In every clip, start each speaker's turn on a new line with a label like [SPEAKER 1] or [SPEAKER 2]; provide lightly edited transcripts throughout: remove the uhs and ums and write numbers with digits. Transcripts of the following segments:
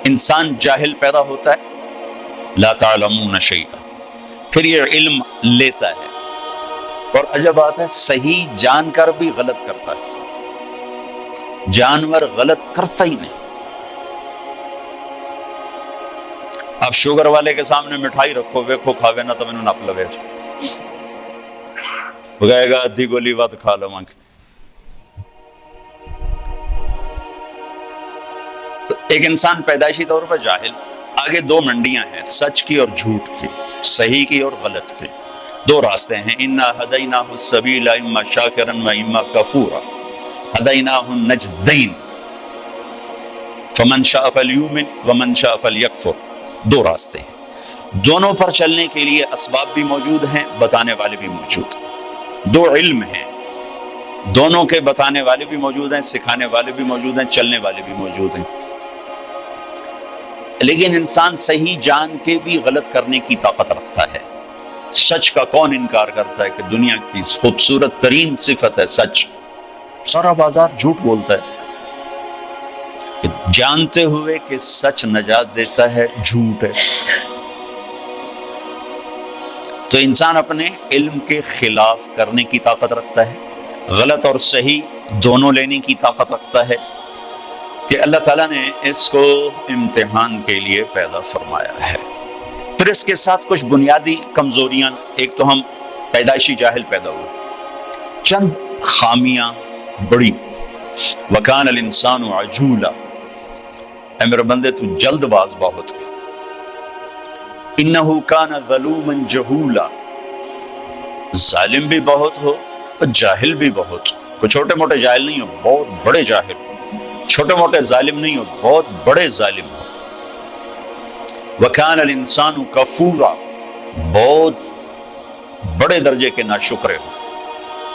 [SPEAKER 1] انسان جاہل پیدا ہوتا ہے، لا تعلمون شیئا، پھر یہ علم لیتا ہے، اور عجب بات ہے صحیح جان کر بھی غلط کرتا ہے۔ جانور غلط کرتا ہی نہیں۔ آپ شوگر والے کے سامنے مٹھائی رکھو، ویکھو کھاوے نہ تو میں نپ لوے وہ کہے گا ادھی گولی ود کھا لو مانگ۔ تو ایک انسان پیدائشی طور پر جاہل، آگے دو منڈیاں ہیں، سچ کی اور جھوٹ کی، صحیح کی اور غلط کی، دو راستے ہیں۔ انا ہدیناہ السبیل اما شاکرا و اما کفورا ہدیناہ النجدین فمن شاء فلیؤمن ومن شاء فلیکفر، دو راستے ہیں، دونوں پر چلنے کے لیے اسباب بھی موجود ہیں، بتانے والے بھی موجود ہیں، دو علم ہیں، دونوں کے بتانے والے بھی موجود ہیں، سکھانے والے بھی موجود ہیں، چلنے والے بھی موجود ہیں، لیکن انسان صحیح جان کے بھی غلط کرنے کی طاقت رکھتا ہے۔ سچ کا کون انکار کرتا ہے کہ دنیا کی خوبصورت ترین صفت ہے سچ؟ سارا بازار جھوٹ بولتا ہے کہ جانتے ہوئے کہ سچ نجات دیتا ہے جھوٹ ہے۔ تو انسان اپنے علم کے خلاف کرنے کی طاقت رکھتا ہے، غلط اور صحیح دونوں لینے کی طاقت رکھتا ہے، کہ اللہ تعالیٰ نے اس کو امتحان کے لیے پیدا فرمایا ہے۔ پھر اس کے ساتھ کچھ بنیادی کمزوریاں، ایک تو ہم پیدائشی جاہل پیدا ہوئے، چند خامیاں بڑی، وَكَانَ الْإِنسَانُ عَجُولًا، اے میرے بندے تو جلد باز بہت ہے، اِنَّهُ كَانَ ظَلُومًا جَهُولًا، ظالم بھی بہت ہو اور جاہل بھی بہت ہو، کوئی چھوٹے موٹے جاہل نہیں ہو، بہت بڑے جاہل ہو، چھوٹے موٹے ظالم نہیں ہو، بہت بڑے ظالم ہو۔ وَكَانَ الْإِنسَانُ كَفُورًا، بہت بڑے درجے کے ناشکرے ہو۔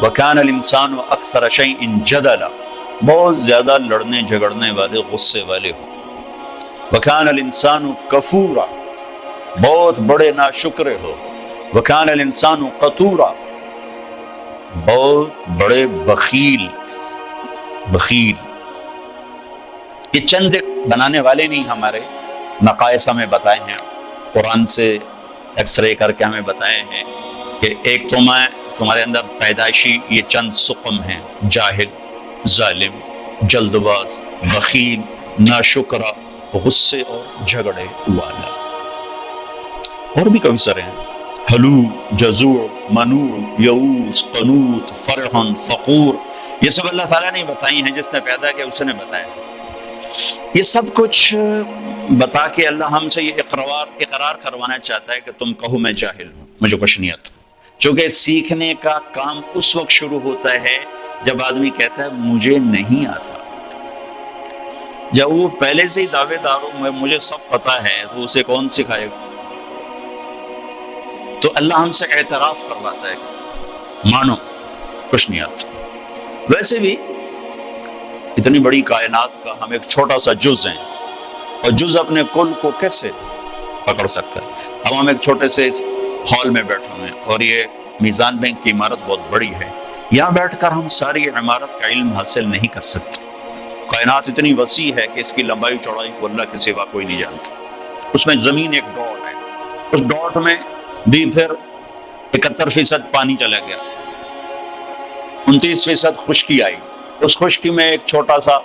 [SPEAKER 1] وَكَانَ الْإِنسَانُ أَكْثَرَ شَيْءٍ جَدَلًا، بہت زیادہ لڑنے جھگڑنے والے، غصے والے ہو۔ وَكَانَ الْإِنسَانُ كَفُورًا، بہت بڑے ناشکرے ہو۔ وَكَانَ الْإِنسَانُ قَتُورًا، بہت بڑے بخیل۔ یہ چند بنانے والے نہیں، ہمارے نقائص ہمیں بتائے ہیں، قرآن سے ایکس رے کر کے ہمیں بتائے ہیں کہ ایک تمہارے اندر پیدائشی یہ چند سقم ہیں، جاہل، ظالم، جلد باز، بخیل، ناشکرا، غصے اور جھگڑے والا، اور بھی کئی سارے ہیں، حلو، جزوع، منوع، یئوس، قنوط، فرح، فخور، یہ سب اللہ تعالیٰ نے بتائی ہیں، جس نے پیدا کیا اس نے بتایا۔ یہ سب کچھ بتا کے اللہ ہم سے یہ اقرار کروانا چاہتا ہے کہ تم کہو میں جاہل ہوں، مجھے کچھ نہیں آتا۔ چونکہ سیکھنے کا کام اس وقت شروع ہوتا ہے جب آدمی کہتا ہے مجھے نہیں آتا۔ جب وہ پہلے سے ہی دعوے دار ہو مجھے سب پتا ہے، تو اسے کون سکھائے گا؟ تو اللہ ہم سے اعتراف کرواتا ہے کہ مانو کچھ نہیں آتا۔ ویسے بھی اتنی بڑی کائنات کا ہم ایک چھوٹا سا جز ہیں، اور جز اپنے کل کو کیسے پکڑ سکتا ہے؟ اب ہم ایک چھوٹے سے ہال میں بیٹھے ہوئے ہیں، اور یہ میزان بینک کی عمارت بہت بڑی ہے، یہاں بیٹھ کر ہم ساری عمارت کا علم حاصل نہیں کر سکتے۔ کائنات اتنی وسیع ہے کہ اس کی لمبائی چوڑائی کو اللہ کے سوا کوئی نہیں جانتا۔ اس میں زمین ایک ڈاٹ ہے، اس ڈاٹ میں بھی پھر 71% پانی چلا گیا، 29% خشکی آئی، اس خشکی میں ایک چھوٹا سا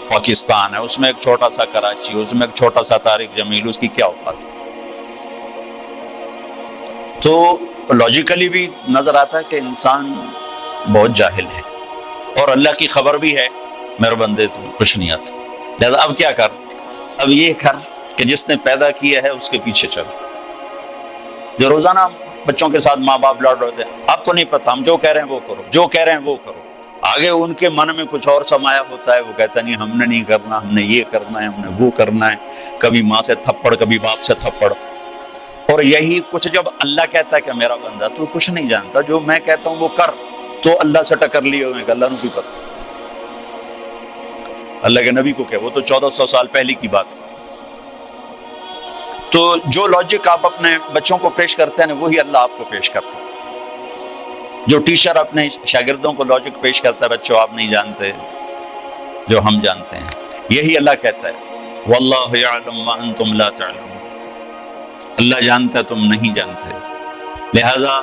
[SPEAKER 1] پاکستان ہے، اس میں ایک چھوٹا سا کراچی، اس میں ایک چھوٹا سا طارق جمیل، اس کی کیا اوقات ہے؟ تو لاجیکلی بھی نظر آتا ہے کہ انسان بہت جاہل ہے، اور اللہ کی خبر بھی ہے میرے بندے تو کچھ نہیں آتا۔ لہذا اب کیا کر؟ اب یہ کر کہ جس نے پیدا کیا ہے اس کے پیچھے چل۔ جو روزانہ بچوں کے ساتھ ماں باپ لڑ رہے ہوتے ہیں، آپ کو نہیں پتا، ہم جو کہہ رہے ہیں وہ کرو، جو کہہ رہے ہیں وہ کرو، آگے ان کے من میں کچھ اور سمایا ہوتا ہے، وہ کہتا نہیں ہم نے نہیں کرنا، ہم نے یہ کرنا ہے، ہم نے وہ کرنا ہے، کبھی ماں سے تھپڑ، کبھی باپ سے تھپڑ۔ اور یہی کچھ جب اللہ کہتا ہے کہ میرا بندہ تو کچھ نہیں جانتا، جو میں کہتا ہوں وہ کر، تو اللہ سے ٹکر لیے ہوئے کہ اللہ نے کیوں کر؟ اللہ کے نبی کو کہ وہ تو 1400 سال پہلے کی بات۔ تو جو لاجک آپ اپنے بچوں کو پیش کرتے ہیں وہی اللہ آپ کو پیش کرتا ہے۔ جو ٹیچر اپنے شاگردوں کو لاجک پیش کرتا ہے، بچوں آپ نہیں جانتے جو ہم جانتے ہیں، یہی اللہ کہتا ہے واللہ یعلم وانتم لا تعلمون، اللہ جانتا تم نہیں جانتے۔ لہذا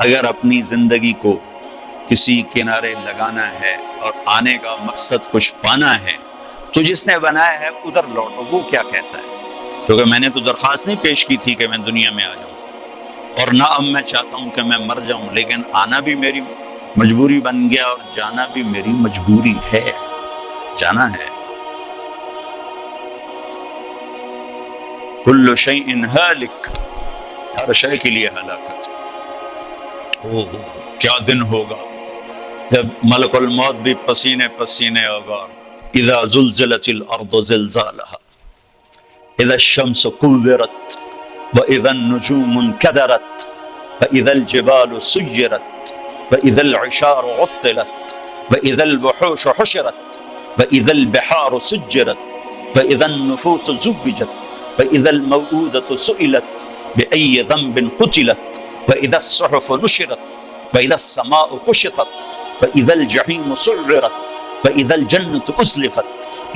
[SPEAKER 1] اگر اپنی زندگی کو کسی کنارے لگانا ہے اور آنے کا مقصد کچھ پانا ہے تو جس نے بنایا ہے ادھر لوٹو، وہ کیا کہتا ہے؟ کیونکہ میں نے تو درخواست نہیں پیش کی تھی کہ میں دنیا میں آ جاؤں، اور نہ اب میں چاہتا ہوں کہ میں مر جاؤں، لیکن آنا بھی میری مجبوری بن گیا اور جانا بھی میری مجبوری ہے، جانا ہے۔ کل شیء ہالک، ہر شے کے لیے ہلاکت۔ کیا دن ہوگا جب ملک الموت بھی پسینے پسینے ہوگا۔ اذا زلزلت الارض زلزالها اذا الشمس كورت واذا النجوم انكدرت واذا الجبال سيرت واذا العشار عطلت واذا الوحوش حشرت واذا البحار سجرت واذا النفوس زوجت واذا الموءودة سئلت بأي ذنب قتلت واذا الصحف نشرت واذا السماء كشطت واذا الجحيم سعرت واذا الجنة أزلفت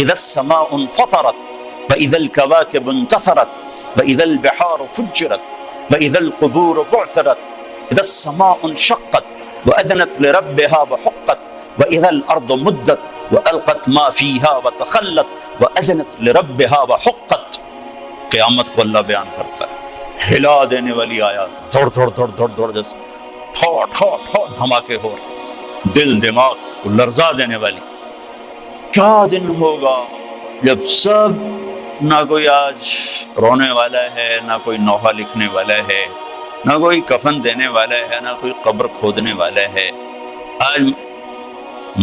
[SPEAKER 1] اذا السماء انفطرت واذا الكواكب انتثرت واذا البحار فجرت واذا القبور بعثرت اذا السماء انشقت واذنت لربها وحقت واذا الارض مدت والقت ما فيها وتخلت واذنت لربها وحقت۔ قیامت کو اللہ بیان کرتا ہے، ہلا دینے والی آیات، دوڑ دوڑ دوڑ دوڑ دوڑ جیسے ٹھو ٹھو ٹھو دھماکے ہو رہے، دل دماغ کو لرزا دینے والی۔ کیا دن ہوگا جب سب، نہ کوئی آج رونے والا ہے، نہ کوئی نوحہ لکھنے والا ہے، نہ کوئی کفن دینے والا ہے، نہ کوئی قبر کھودنے والا ہے۔ آج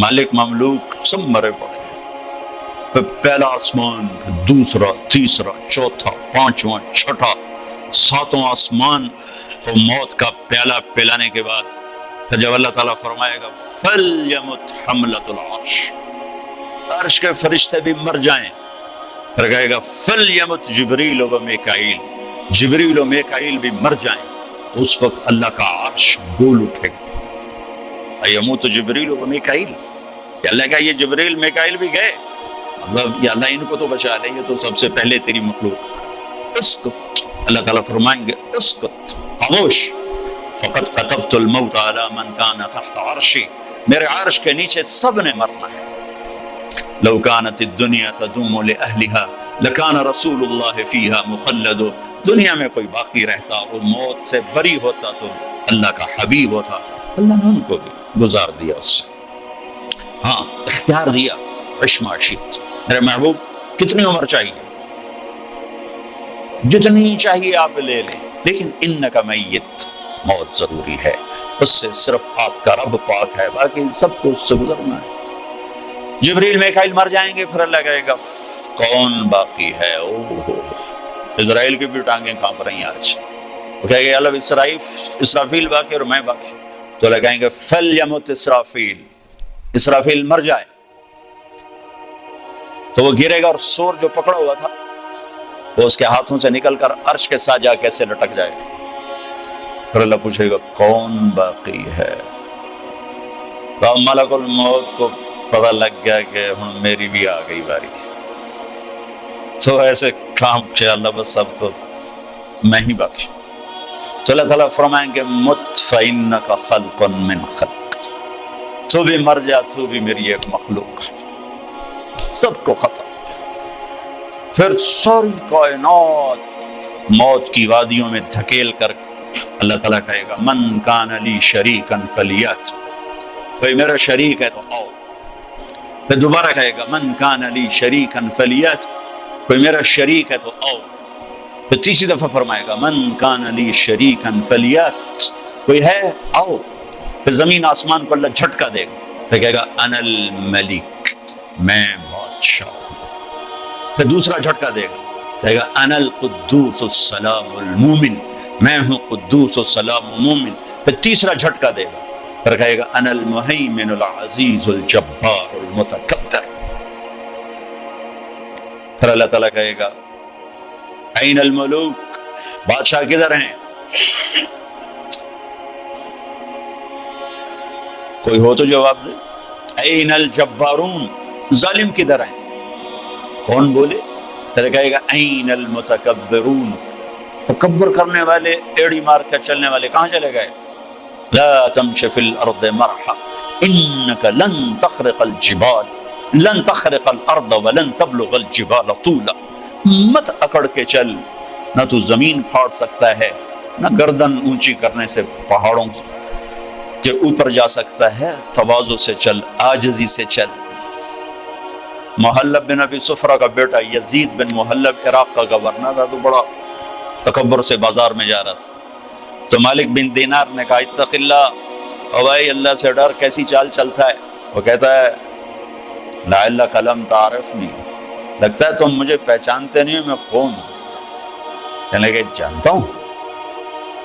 [SPEAKER 1] مالک مملوک سب مرے پڑے ہیں، پھر پہلا آسمان، پھر دوسرا، تیسرا، چوتھا، پانچواں، چھٹا، ساتواں آسمان کو موت کا پیالہ پلانے کے بعد پھر جب اللہ تعالیٰ فرمائے گا فَلْيَمُتْ حَمْلَةُ الْعَرْشِ، عرش کے فرشتے بھی مر جائیں، پھر کہے گا فَلْيَمُتْ جبریل و میکائیل، جبریل و میکائیل بھی مر جائیں، تو اس وقت اللہ کا عرش گول اٹھے گا۔ یموت جبریل و میکائیل، کہ اللہ کا یہ جبریل میکائیل بھی گئے، مطلب یا اللہ ان کو تو بچا لے، یہ تو سب سے پہلے تیری مخلوق۔ اسکت، اللہ تعالیٰ فرمائیں گے اسکت، خاموش، فقط كتبت الموت على من كان تحت عرشی، میرے عرش کے نیچے سب نے مرنا ہے۔ لو كانت الدنيا تدوم لأهلها لكان رسول الله فيها مخلد، دنیا میں کوئی باقی رہتا اور موت سے بری ہوتا تو اللہ کا حبیب ہوتا، اللہ نے ان کو بھی گزار دیا اس سے، ہاں اختیار دیا، عش ما شئت، میرے محبوب کتنی عمر چاہیے؟ جتنی چاہیے آپ لے لیں، لیکن انک میت، موت ضروری ہے، اس سے صرف آپ کا رب پاک ہے، باقی سب کو اس سے گزرنا ہے۔ جبریل میکائیل مر جائیں گے، پھر اللہ کہے گا کون باقی ہے؟ اسرائیل کی بھی ٹانگیں کانپ رہی ہیں آج، وہ کہے گا اللہ اسرافیل باقی اور میں باقی، تو اللہ کہیں گے فَلْيَمُتْ اسرافیل، اسرافیل مر جائے، تو وہ گرے گا اور سور جو پکڑا ہوا تھا وہ اس کے ہاتھوں سے نکل کر عرش کے ساتھ جا کیسے لٹک جائے گا، پھر اللہ پوچھے گا کون باقی ہے؟ تو ملک الموت کو پتہ لگ گیا کہ ہن میری بھی آ گئی باری، تو ایسے کام کہ اللہ بس اب تو میں ہی باقی۔ تو اللہ تعالیٰ فرمائیں گے مت فإنک خلق من خلق، تو بھی مر جا، تو بھی میری ایک مخلوق ہے، سب کو ختم۔ پھر ساری کائنات موت کی وادیوں میں دھکیل کر اللہ تعالیٰ کہے گا من کان لی شریکا فلیات، کوئی میرا شریک ہے تو آؤ۔ پھر دوبارہ کہے گا من کان لی شریکا فلیات، کوئی میرا شریک ہے تو آؤ۔ پھر تیسری دفعہ فرمائے گا من کان لی شریکا فلیات، کوئی ہے آؤ۔ پھر زمین آسمان کو اللہ جھٹکا دے گا، پھر کہے گا انا الملک، میں بادشاہ ہوں۔ پھر دوسرا جھٹکا دے گا، کہے گا انا القدوس السلام المومن، میں ہوں قدوس السلام مومن۔ پھر تیسرا جھٹکا دے گا، پھر کہے گا انا المہیمن العزیز الجبار المتکبر۔ پھر اللہ تعالیٰ کہے گا این الملوک، بادشاہ کدھر ہیں؟ کوئی ہو تو جواب دے۔ این الجبارون، ظالم کدھر ہیں؟ کون بولے؟ پھر کہے گا این المتکبرون، تکبر کرنے والے، ایڑی مار کر چلنے والے کہاں چلے گئے؟ لا تمش فی الارض مرحا انک لن تخرق الجبال لن تخرق الارض ولن تبلغ الجبال طولا، مت اکڑ کے چل، نہ تو زمین پھاڑ سکتا ہے، نہ گردن اونچی کرنے سے پہاڑوں کے اوپر جا سکتا ہے، تواضع سے چل، عاجزی سے چل۔ محلب بن ابی صفرہ کا بیٹا یزید بن محلب عراق کا گورنر تھا، تو بڑا تکبر سے بازار میں جا رہا تھا، تو مالک بن دینار نے کہا اتق اللہ، او بھائی اللہ سے ڈر، کیسی چال چلتا ہے؟ وہ کہتا ہے لعلک لم تعرفنی، لگتا ہے تم مجھے پہچانتے نہیں ہو، میں کون ہوں؟ کہنے لگے جانتا ہوں،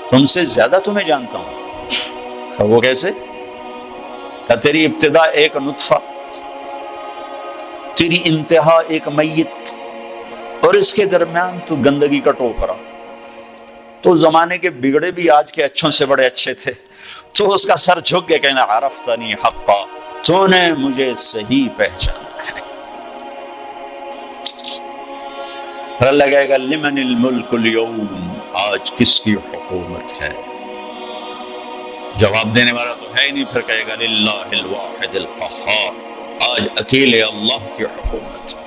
[SPEAKER 1] تم سے زیادہ تمہیں جانتا ہوں۔ کہا وہ کیسے؟ کہا تیری ابتدا ایک نطفہ، تیری انتہا ایک میت، اور اس کے درمیان تو گندگی کا ٹوکرا۔ تو زمانے کے بگڑے بھی آج کے اچھوں سے بڑے اچھے تھے، تو اس کا سر جھک کے کہنا عرفتنی حقا، تو نے مجھے صحیح پہچانا ہے۔ پھر اللہ کہے گا لمن الملک اليوم، آج کس کی حکومت ہے؟ جواب دینے والا تو ہے ہی نہیں، پھر کہے گا للہ الواحد القہار، آج اکیلے اللہ کی حکومت ہے۔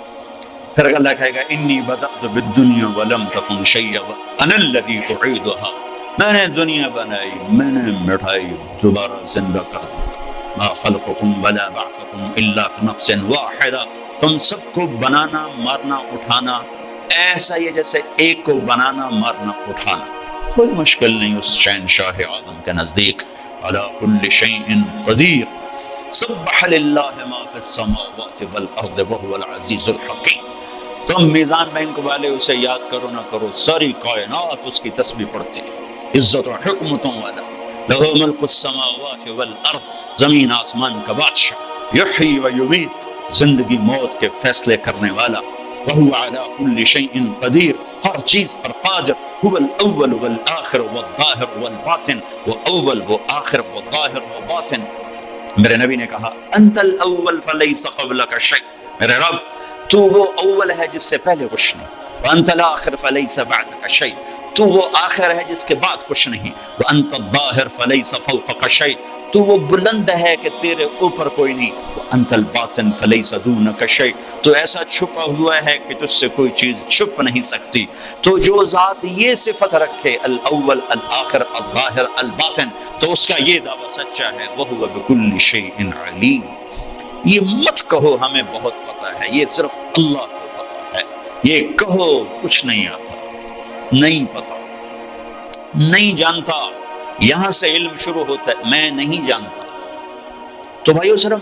[SPEAKER 1] پھر اللہ کہے گا انی بدأت بالدنیا ولم تکن شیئا انا الذی اعیدھا، میں نے دنیا بنائی، میں نے مٹھائی، دوبارہ زندہ کر دوں گا۔ ما خلقکم ولا بعثکم الا كنفس واحدہ، تم سب کو بنانا، مارنا، اٹھانا ایسا ہی ہے جیسے ایک کو بنانا، مارنا، اٹھانا، کوئی مشکل نہیں اس شہنشاہ اعظم کے نزدیک۔ علی کل شیء قدیر، سبح للہ ما فی السماوات والارض وهو العزیز الحکیم۔ تم میزان بینک والے اسے یاد کرو نہ کرو، ساری کائنات اس کی تسبیح پڑھتی ہے، عزت و حکمتوں والا۔ لہ ملک السماوات والارض، زمین آسمان کا بادشاہ، یحیی و یمیت، زندگی موت کے فیصلے کرنے والا، وہو علی کل شیء قدیر، ہر چیز پر قادر، هو الاول والآخر والظاہر والباطن، وہ اول وہ آخر وہ ظاہر وہ باطن۔ میرے نبی نے کہا انت الاول فلیس قبلک شیء، میرے رب تو وہ اول ہے جس سے پہلے کچھ نہیں، وانت الاخر فلیس بعدک شیء، تو وہ آخر ہے جس کے بعد کچھ نہیں، وانت الظاہر فلیس فوقک شیء، تو وہ بلند ہے کہ تیرے اوپر کوئی نہیں، وانت الباطن فلیس دونک شیء، تو ایسا چھپا ہوا ہے کہ تجھ سے کوئی چیز چھپ نہیں سکتی۔ تو جو ذات یہ صفت رکھے الاول الآخر الظاہر الباطن، تو اس کا یہ دعویٰ سچا ہے، وہو بکل شیء علیم۔ یہ مت کہو ہمیں بہت پتہ ہے، یہ صرف اللہ کو پتہ ہے، یہ کہو کچھ نہیں آتا، نہیں پتا، نہیں جانتا، یہاں سے علم شروع ہوتا ہے، میں نہیں جانتا۔ تو بھائیو صرف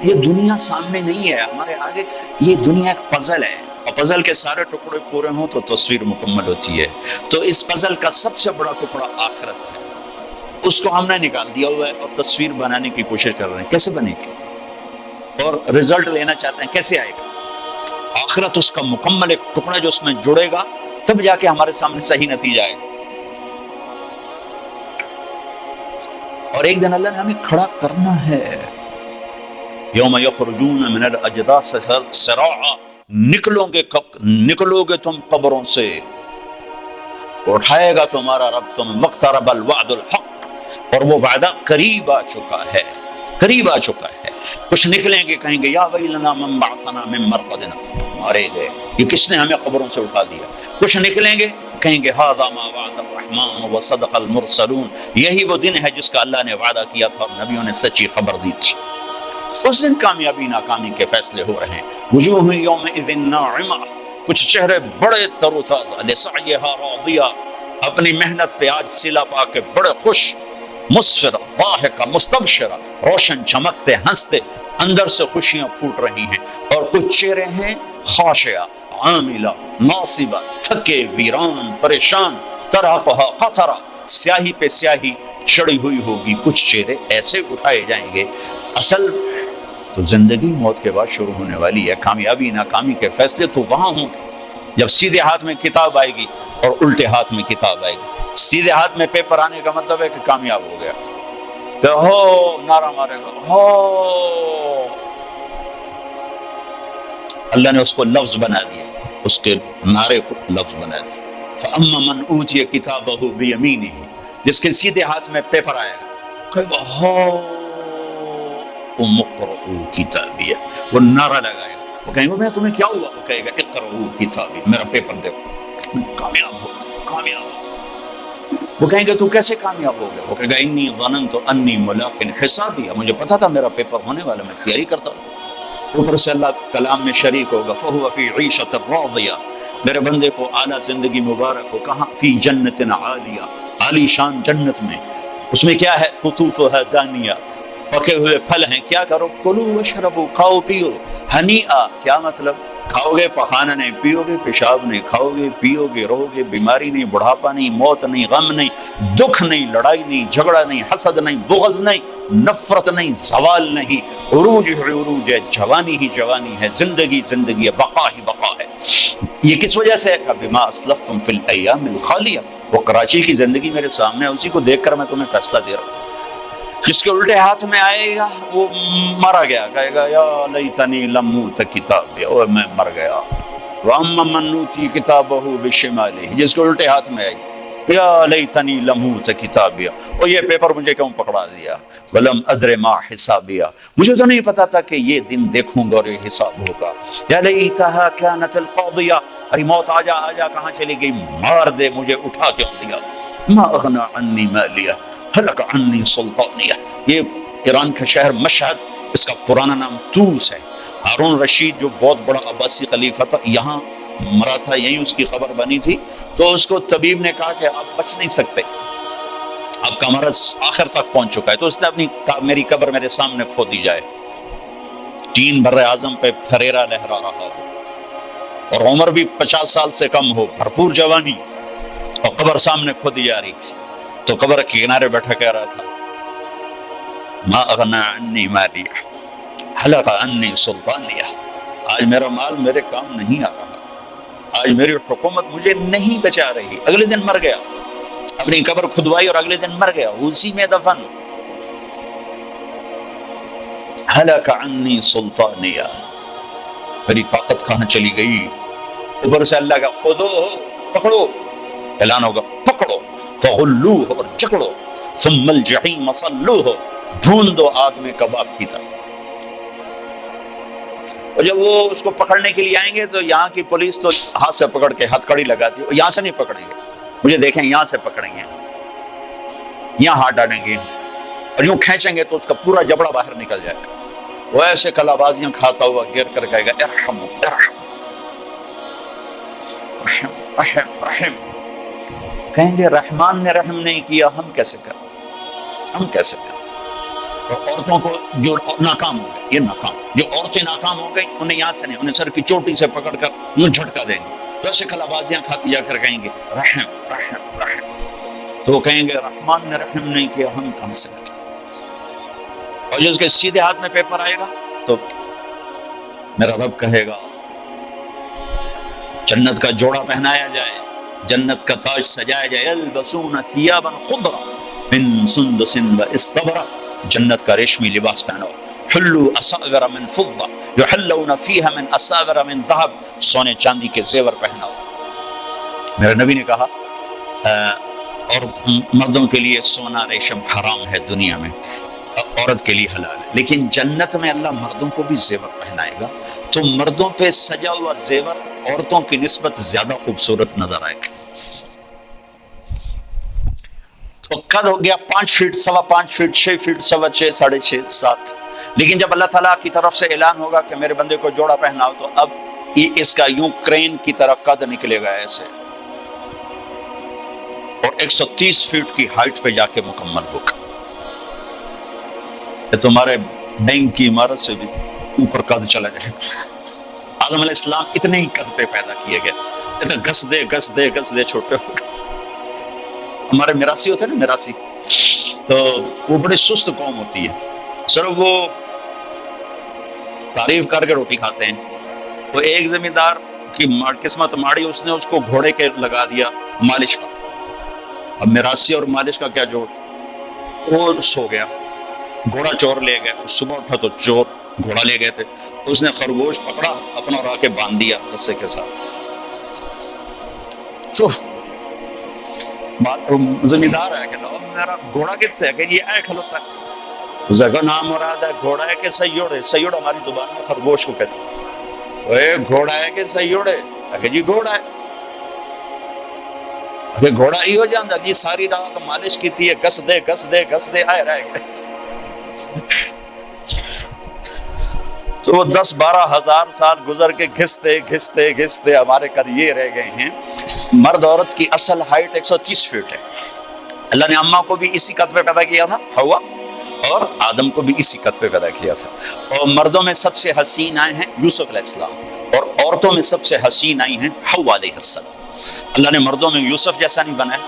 [SPEAKER 1] یہ دنیا سامنے نہیں ہے ہمارے آگے، یہ دنیا ایک پزل ہے، اور پزل کے سارے ٹکڑے پورے ہوں تو تصویر مکمل ہوتی ہے۔ تو اس پزل کا سب سے بڑا ٹکڑا آخرت ہے، اس کو ہم نے نکال دیا ہوا ہے اور تصویر بنانے کی کوشش کر رہے ہیں، کیسے بنے گی؟ اور رزلٹ لینا چاہتے ہیں، کیسے آئے گا؟ آخرت اس کا مکمل ایک ٹکڑا جو اس میں جڑے گا، تب جا کے ہمارے سامنے صحیح نتیجہ آئے گا۔ اور ایک دن اللہ نے ہمیں کھڑا کرنا ہے، یوم یخرجون من الاجداث سراعا، نکلو گے تم قبروں سے، اٹھائے گا تمہارا رب تم، واقترب الوعد الحق، اور وہ وعدہ قریب آ چکا ہے، قریب آ چکا ہے۔ کچھ نکلیں گے کہیں گے یا ویلنا من بعثنا من مرقدنا، مارے گئے، یہ کس نے ہمیں قبروں سے اٹھا دیا۔ کچھ نکلیں گے کہیں گے ھذا ما وعد الرحمن وصدق المرسلون، یہی وہ دن ہے جس کا اللہ نے وعدہ کیا تھا اور نبیوں نے سچی خبر دی تھی۔ اس دن کامیابی ناکامی کے فیصلے ہو رہے ہیں۔ وجوہ یومئذ ناعمہ، کچھ چہرے بڑے تر و تازہ، لسعیھا راضیہ، اپنی محنت پہ آج صلہ پا کے بڑے خوش، مسفرہ ضاحکہ مستبشرہ، روشن چمکتے ہنستے، اندر سے خوشیاں پھوٹ رہی ہیں۔ اور کچھ چہرے ہیں خاشعہ عاملہ ناصبہ، تھکے ویران پریشان، ترہقھا قطرہ، سیاہی پہ سیاہی چڑھی ہوئی ہوگی۔ کچھ چہرے ایسے اٹھائے جائیں گے، اصل تو زندگی موت کے بعد شروع ہونے والی ہے، کامیابی ناکامی کے فیصلے تو وہاں ہوں گے جب سیدھے ہاتھ میں کتاب آئے گی اور الٹے ہاتھ میں کتاب آئے گی۔ سیدھے ہاتھ میں پیپر آنے کا مطلب ہے کہ کامیاب ہو گیا، کہ ہو نعرہ مارے گا، ہو، اللہ نے اس کو لفظ بنا دیا، اس کے نعرے کو لفظ بنا دیا۔ فَأَمَّا مَنْ أُوتِيَ كِتَابَهُ بِيَمِينِهِ، جس کے سیدھے ہاتھ میں پیپر آئے گا، کہے گا ہاؤ اقرؤوا کتابیہ، وہ نعرہ لگائے گا۔ وہ کہیں گے میں تمہیں کیا ہوا؟ وہ کہے گا اقرؤوا کتابیہ، میرا پیپر دیکھو، کامیاب ہو کامیاب ہو۔ وہ کہیں گے تو کیسے کامیاب ہو گیا؟ وہ کہے گا انی ظننت انی ملاق حسابیہ، مجھے پتا تھا میرا پیپر ہونے والا، میں تیاری کرتا ہوں۔ اوپر سے اللہ کلام میں شریک ہوگا فَهُوَ فِي عِيشَةٍ رَاضِيَةٍ، میرے بندے کو اعلیٰ زندگی مبارک ہو۔ کہاں؟ فی جنت عالیہ، عالی شان جنت میں۔ اس میں کیا ہے؟ قطوفها دانیہ، پکے ہوئے پھل ہیں۔ کیا کرو؟ کلوا واشربوا، کھاؤ پیو۔ ہنیئا، کیا مطلب؟ کھاؤ گے پخانا نہیں، پیو گے پیشاب نہیں، کھاؤ گے پیو گے رہو گے، بیماری نہیں، بڑھاپا نہیں، موت نہیں، غم نہیں، دکھ نہیں، لڑائی نہیں، جھگڑا نہیں، حسد نہیں، بغض نہیں، نفرت نہیں، زوال نہیں، عروج ہی عروج ہے، جوانی ہی جوانی ہے، زندگی زندگی ہے، بقا ہی بقا ہے۔ یہ کس وجہ سے ہے؟ بما اسلفتم فی الایام الخالیہ، وہ کراچی کی زندگی میرے سامنے ہے، اسی کو دیکھ کر میں تمہیں فیصلہ دے رہا ہوں۔ جس کے الٹے ہاتھ میں آئے گا وہ مرا گیا، کہے گا یا لیتنی لم اوت کتابیہ، او میں مر گیا۔ واما من اوتی کتابہ بشمالہ، جس کے الٹے ہاتھ میں آئے گا یا لیتنی لم اوت کتابیہ، اور یہ پیپر مجھے کیوں پکڑا دیا؟ ولم ادر ما حسابیہ، مجھے تو نہیں پتا تھا کہ یہ دن دیکھوں گا اور یہ حساب ہوگا۔ یا لیتہا کانت القاضیہ، ارے موت آجا آجا، کہاں چلی گئی؟ مار دے مجھے، اٹھا کے دیا۔ ما اغنی عنی مالیہ ہلک عنی سلطانیہ، یہ ایران کا شہر مشہد، اس کا پرانا نام طوس ہے۔ ہارون رشید جو بہت بڑا عباسی خلیفہ تھا، یہاں مرا تھا، یہیں اس کی قبر بنی تھی۔ تو اس کو طبیب نے کہا کہ آپ بچ نہیں سکتے، آپ کا مرض آخر تک پہنچ چکا ہے، تو اس نے میری قبر میرے سامنے کھو دی جائے۔ تین بر اعظم پہ پھریرا لہرا رہا ہو اور عمر بھی 50 سال سے کم ہو، بھرپور جوانی، اور قبر سامنے کھو دی جا رہی تھی، تو قبر کے کنارے بیٹھا کہہ رہا تھا ما اغنی عنی مالیہ ہلک عنی سلطانیہ، آج میرا مال میرے کام نہیں آ رہا، آج میری حکومت مجھے نہیں بچا رہی۔ اگلے دن مر گیا، اپنی قبر کھدوائی اور اگلے دن مر گیا، اسی میں دفن۔ ہلک عنی سلطانیہ، میری طاقت کہاں چلی گئی؟ اوپر سے اللہ کا خذوہ، پکڑو، اعلان ہوگا پکڑو، فغلوہ، اور جکڑو، ثم الجحیم صلوہ، ڈھونڈ دو آگ میں کباب کی طرح۔ اور جب وہ اس کو پکڑنے کے لیے آئیں گے تو یہاں کی پولیس تو ہاتھ سے پکڑ کے ہتھ کڑی لگاتی ہے، یہاں سے نہیں پکڑیں گے، مجھے دیکھیں یہاں سے پکڑیں گے، یہاں ہاتھ ڈالیں گے اور یوں کھینچیں گے تو اس کا پورا جبڑا باہر نکل جائے گا۔ وہ ایسے کلابازیاں کھاتا ہوا گر کر کہے گا ارحم ارحم رحم رحم رحم، کہیں گے رحمان نے رحم نہیں کیا، ہم کیسے کریں، ہم کیسے کریں؟ اور عورتوں کو جو ناکام ہو گئے، یہ ناکام، جو عورتیں ناکام ہو گئی انہیں یہاں سے نہیں، انہیں سر کی چوٹی سے پکڑ کر یوں جھٹکا دیں گے، تو ایسے کلابازیاں کھاتی جا کر کہیں گے رحم رحم رحم، تو وہ کہیں گے رحمان نے رحم نہیں کیا، ہم کہاں سے کریں؟ اور جو اس کے سیدھے ہاتھ میں پیپر آئے گا تو میرا رب کہے گا جنت کا جوڑا پہنایا جائے، جنت کا تاج سجایا جائے، یلبسون ثیابا خضرا من سندس واستبرق، جنت کا ریشمی لباس پہنو، حلوا اساور من فضہ یحلون فیہا من اساور من ذہب، سونے چاندی کے زیور پہناؤ۔ میرے نبی نے کہا اور مردوں کے لیے سونا ریشم حرام ہے دنیا میں، عورت کے لیے حلال ہے، لیکن جنت میں اللہ مردوں کو بھی زیور پہنائے گا، تو مردوں پہ سجا ہوا زیور عورتوں کی نسبت زیادہ خوبصورت نظر آئے گا۔ تو قد ہو گیا 5 فٹ، 5.25 فٹ، 6 فٹ، 6.25، 6.5، 7، لیکن جب اللہ تعالیٰ کی طرف سے اعلان ہوگا کہ میرے بندے کو جوڑا پہناؤ، تو اب یہ اس کا یوں کرین کی طرح قد نکلے گا ایسے، اور 130 فٹ کی ہائٹ پہ جا کے مکمل ہوگا۔ یہ تمہارے بینک کی عمارت سے بھی اوپر قد چلا جائے گا۔ آدم علیہ السلام اتنے ہی قد پہ پیدا کیے گئے تھے، ایسے گھس دے چھوٹے ہو گئے۔ ہمارے میراثی ہوتے ہیں نا، میراثی، تو وہ بڑی سست قوم ہوتی ہے، صرف وہ تعریف کر کے روٹی کھاتے ہیں۔ وہ ایک زمیندار کی قسمت ماڑی، اس نے اس کو گھوڑے کے لگا دیا مالش کا، اب میراثی اور مالش کا کیا جوڑ، وہ سو گیا، گھوڑا چور لے گئے، صبح اٹھا تو چور گھوڑا لے گئے تھے، اس نے خرگوش پکڑا اپنا اور آ کے باندھ دیا رسے کے ساتھ، تو زمیندار ہے کہ میرا گھوڑا کتنے ہے کہ یہ اے کھلوتا ہے. اس کا نام مراد ہے گھوڑا ہے کہ سیوڑ ہے. سیوڑ ہماری زبان میں خرگوش کو کہتے ہیں. اے گھوڑا ہے کہ سیوڑ ہے کہ جی گھوڑا ہے. کہ گھوڑا ہی ہو جاتا جی ساری رات مالش کی ہے گس دے گس دے گس دے آئے رہ گئے. تو وہ 10-12 ہزار سال گزر کے گھستے گھستے گھستے ہمارے قد یہ رہ گئے ہیں. مرد عورت کی اصل ہائٹ 130 فٹ ہے. اللہ نے اماں کو بھی اسی قد پہ پیدا کیا تھا حوا, اور آدم کو بھی اسی قد پہ پیدا کیا تھا. اور مردوں میں سب سے حسین آئے ہیں یوسف علیہ السلام, اور عورتوں میں سب سے حسین آئی ہیں حوا علیہ السلام. اللہ نے مردوں میں یوسف جیسا نہیں بنایا,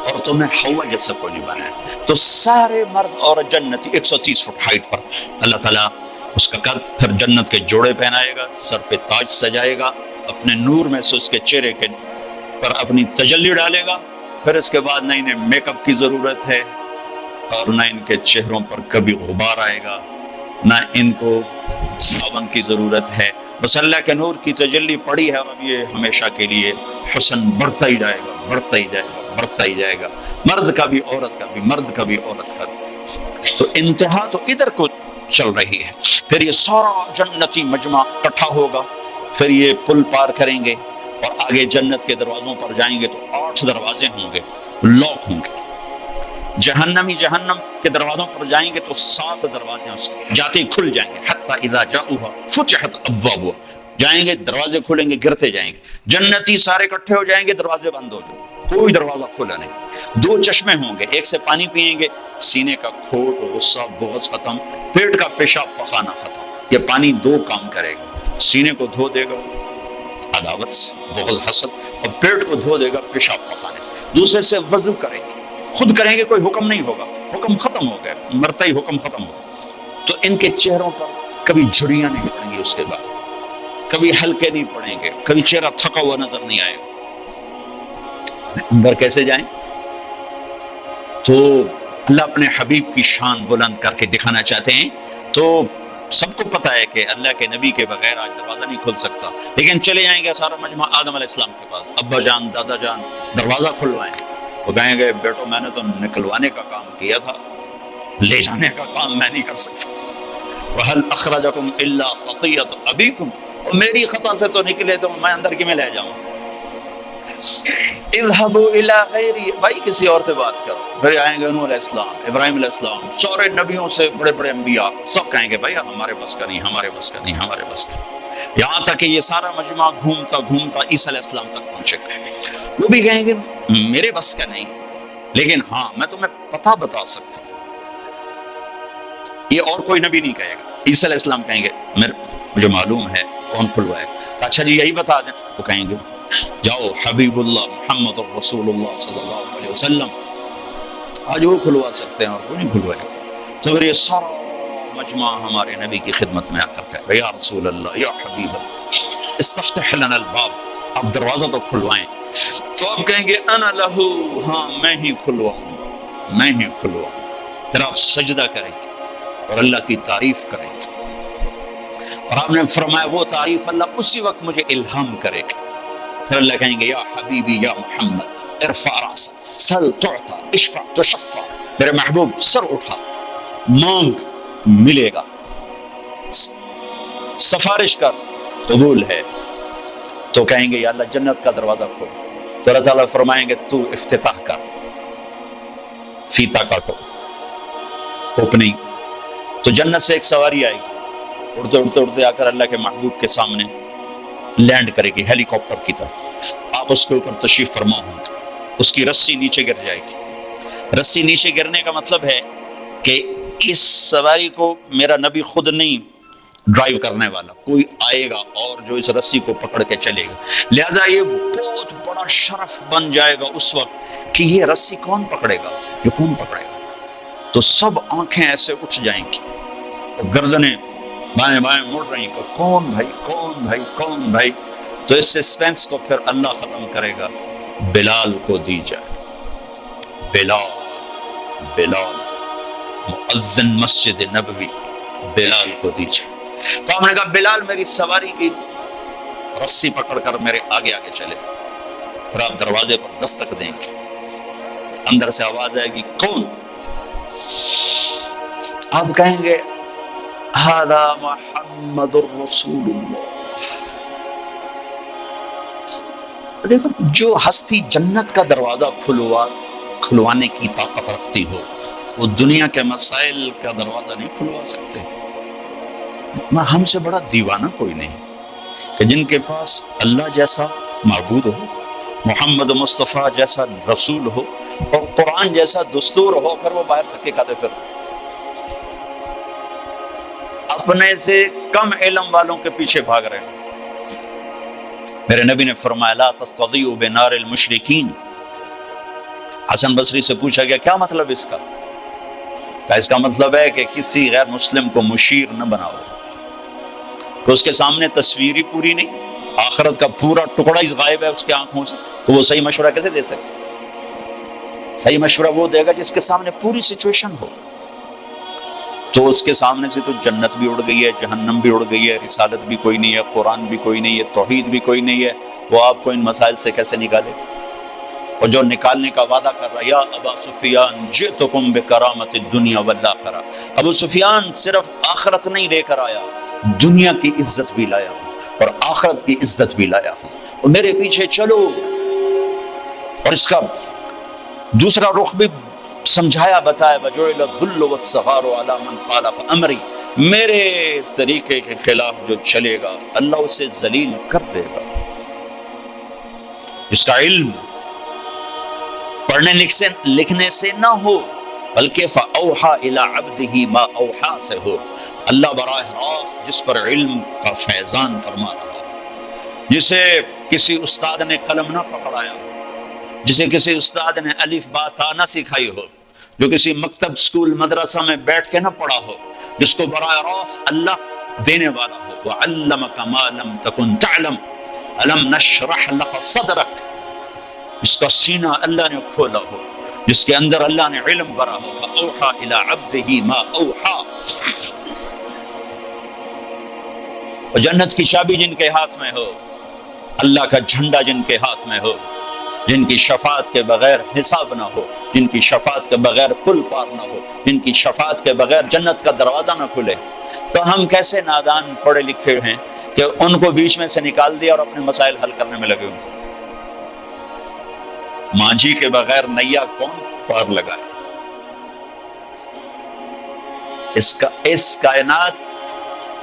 [SPEAKER 1] عورتوں میں حوا جیسا کوئی نہیں بنایا. تو سارے مرد اور جنتی 130 فٹ ہائٹ پر اللہ تعالیٰ اس کا قد پھر جنت کے جوڑے پہنائے گا, سر پہ تاج سجائے گا, اپنے نور میں سے اس کے چہرے کے پر اپنی تجلی ڈالے گا. پھر اس کے بعد نہ انہیں میک اپ کی ضرورت ہے, اور نہ ان کے چہروں پر کبھی غبار آئے گا, نہ ان کو صابن کی ضرورت ہے. بس اللہ کے نور کی تجلی پڑی ہے, اور اب یہ ہمیشہ کے لیے حسن بڑھتا ہی جائے گا, بڑھتا ہی جائے گا, بڑھتا ہی جائے گا. مرد کا بھی عورت کا بھی, مرد کا بھی عورت کا بھی. تو انتہا تو ادھر کو چل رہی ہے. پھر یہ سارا جنتی مجمع اکٹھا ہوگا, پھر یہ پل پار کریں گے اور آگے جنت کے دروازوں پر جائیں گے تو 8 دروازے ہوں گے, لاک ہوں گے. جہنمی جہنم کے دروازوں پر جائیں گے تو 7 دروازے اس کے جاتے ہی کھل جائیں گے. حتی اذا جاؤها فتحت ابوابها, جائیں گے دروازے کھلیں گے, گرتے جائیں گے. جنتی سارے اکٹھے ہو جائیں گے, دروازے بند ہو جائیں گے, کوئی دروازہ کھلا نہیں. 2 چشمے ہوں گے, ایک سے پانی پیئیں گے, سینے کا کھوٹ غصہ بغض ختم, پیٹ کا پیشاب پخانہ ختم. یہ پانی 2 کام کرے گا, سینے کو دھو دے گا عداوت سے, بغض حسد, اور پیٹ کو دھو دے گا پیشاب پخانے سے. دوسرے سے وضو کریں گے, خود کریں گے, کوئی حکم نہیں ہوگا, حکم ختم ہو گیا, مرتا ہی حکم ختم ہو گیا. تو ان کے چہروں پر کبھی جھریاں نہیں پڑیں گی, اس کے بعد کبھی ہلکے نہیں پڑیں گے, کبھی چہرہ تھکا ہوا نظر نہیں آئے گا. اندر کیسے جائیں؟ تو اللہ اپنے حبیب کی شان بلند کر کے دکھانا چاہتے ہیں. تو سب کو پتا ہے کہ اللہ کے نبی کے بغیر آج دروازہ نہیں کھل سکتا, لیکن چلے جائیں گے سارا مجمع آدم علیہ السلام کے پاس. ابا جان دادا جان دروازہ کھلوائیں. وہ کہیں گے بیٹو میں نے تو نکلوانے کا کام کیا تھا, لے جانے کا کام میں نہیں کر سکتا. وَهَلْ أَخْرَجَكُمْ إِلَّا خَطِيَّةُ أَبِيكُمْ, اور میری خطا سے تو نکلے تو میں اندر کی میں لے جاؤں. اذهبوا إلى غيري, بھائی کسی اور سے بات کرو. پھر آئیں گے نوح علیہ السلام, ابراہیم علیہ السلام, سارے نبیوں سے بڑے بڑے انبیاء, سب کہیں گے بھائی ہمارے بس کا نہیں, ہمارے بس کا نہیں, ہمارے بس کا نہیں. یہاں تک کہ یہ سارا مجمع گھومتا گھومتا عیسیٰ علیہ السلام تک پہنچے گا. وہ بھی کہیں گے میرے بس کا نہیں, لیکن ہاں میں تمہیں پتہ بتا سکتا ہوں. یہ اور کوئی نبی نہیں کہے گا. عیسیٰ علیہ السلام کہیں گے مجھے معلوم ہے, کون کھلوائے گا؟ اچھا جی یہی بتا دیں. وہ کہیں گے جاؤ حبیب اللہ محمد رسول اللہ صلی اللہ علیہ وسلم, آج وہ کھلوا سکتے ہیں اور وہ نہیں کھلوائے. تو پھر یہ سارا مجمع ہمارے نبی کی خدمت میں آ کر کہے یا رسول اللہ یا حبیب اللہ استفتح لنا الباب, آپ دروازہ تو کھلوائیں. تو آپ کہیں گے انا لہو, ہاں میں ہی کھلواؤں, میں ہی کھلواؤں. پھر آپ سجدہ کریں گے اور اللہ کی تعریف کریں گے, اور آپ نے فرمایا وہ تعریف اللہ اسی وقت مجھے الہام کرے گا. پھر اللہ کہیں گے یا حبیبی یا محمد ارفع راسک سل تعطا اشفع تشفع, میرے محبوب سر اٹھا مانگ ملے گا, سفارش کر قبول ہے. تو کہیں گے یا اللہ جنت کا دروازہ کھول. تو اللہ تعالیٰ فرمائیں گے تو افتتاح کر, فیتا کاٹو, اوپننگ. تو جنت سے ایک سواری آئے گی, اڑتے اڑتے اڑتے آ کر اللہ کے محبوب کے سامنے لینڈ کرے گی ہیلی کاپٹر کی طرح. آپ اس کے اوپر تشریف فرما ہوں گے, اس کی رسی نیچے گر جائے گی. رسی نیچے گرنے کا مطلب ہے کہ اس سواری کو میرا نبی خود نہیں ڈرائیو کرنے والا, کوئی آئے گا اور جو اس رسی کو پکڑ کے چلے گا. لہذا یہ بہت بڑا شرف بن جائے گا اس وقت کہ یہ رسی کون پکڑے گا, یہ کون پکڑے گا. تو سب آنکھیں ایسے اٹھ جائیں گی اور گردنیں بائیں بائیں مڑ رہی کہ کون بھائی, کون بھائی, کون بھائی. تو اس سسپینس کو پھر اللہ ختم کرے گا, بلال کو دی جائے. بلال, بلال مؤذن مسجد نبوی, بلال کو دی جائے. تو ہم نے کہا بلال میری سواری کی رسی پکڑ کر میرے آگے آگے چلے. پھر آپ دروازے پر دستک دیں گے، اندر سے آواز آئے گی کون؟ آپ کہیں گے ھذا محمد الرسول اللہ۔ دیکھو، جو ہستی جنت کا دروازہ کھلوانے کی طاقت رکھتی ہو، وہ دنیا کے مسائل کا دروازہ نہیں کھلوا سکتے۔ ہم سے بڑا دیوانہ کوئی نہیں کہ جن کے پاس اللہ جیسا معبود ہو، محمد مصطفیٰ جیسا رسول ہو اور قرآن جیسا دستور ہو، پھر وہ باہر دھکے کھاتے پھر اپنے سے کم علم والوں کے پیچھے بھاگ رہے ہیں۔ میرے نبی نے فرمایا لا تستضیعوا بنار المشرکین۔ حسن بصری سے پوچھا گیا کیا مطلب اس کا؟ اس کا مطلب ہے کہ کسی غیر مسلم کو مشیر نہ بناؤ، تو اس کے سامنے تصویر ہی پوری نہیں، آخرت کا پورا ٹکڑا ہی غائب ہے اس کے آنکھوں سے، تو وہ صحیح مشورہ کیسے دے سکتا؟ صحیح مشورہ وہ دے گا جس کے سامنے پوری سچویشن ہو۔ تو اس کے سامنے سے تو جنت بھی اڑ گئی ہے، جہنم بھی اڑ گئی ہے، رسالت بھی کوئی نہیں ہے، قرآن بھی کوئی نہیں ہے، توحید بھی کوئی نہیں ہے، وہ آپ کو ان مسائل سے کیسے نکالے؟ اور جو نکالنے کا وعدہ کر رہا ہے یا ابا سفیان جئتکم بکرامت الدنیا والآخرہ، ابو سفیان صرف آخرت نہیں لے کر آیا، دنیا کی عزت بھی لایا ہوں اور آخرت کی عزت بھی لایا ہوں، اور میرے پیچھے چلو۔ اور اس کا دوسرا رخ بھی سمجھایا بتایا، وجعل الذل والصغار علی من خالف امری، میرے طریقے کے خلاف جو چلے گا اللہ اسے ذلیل کر دے گا۔ اس کا علم پڑھنے لکھنے سے نہ ہو، بلکہ فَأَوْحَى إِلَىٰ عَبْدِهِ مَا أَوْحَىٰ سے ہو، اللہ براہ راست جس پر علم کا فیضان فرما رہا، جسے کسی استاد نے قلم نہ پکڑایا، جسے کسی استاد نے الف با تا نہ سکھائی ہو، جو کسی مکتب سکول مدرسہ میں بیٹھ کے نہ پڑھا ہو، جس کو براہ راست اللہ دینے والا ہو۔ وَعَلَّمَكَ مَا لَمْ تَكُنْ تَعْلَمْ أَلَمْ نَشْرَحْ لَكَ صَدْرَكَ، اس کا سینہ اللہ نے کھولا ہو، جس کے اندر اللہ نے علم بھرا ہو۔ فَأَوْحَىٰ إِلَىٰ عَبْدِهِ مَا أَوْحَىٰ، اور جنت کی چابی جن کے ہاتھ میں ہو، اللہ کا جھنڈا جن کے ہاتھ میں ہو، جن کی شفاعت کے بغیر حساب نہ ہو، جن کی شفاعت کے بغیر پل پار نہ ہو، جن کی شفاعت کے بغیر جنت کا دروازہ نہ کھلے، تو ہم کیسے نادان پڑھے لکھے ہیں کہ ان کو بیچ میں سے نکال دیا اور اپنے مسائل حل کرنے میں لگے ہوئے۔ مانجھی کے بغیر نیا کون پار لگائے؟ اس کائنات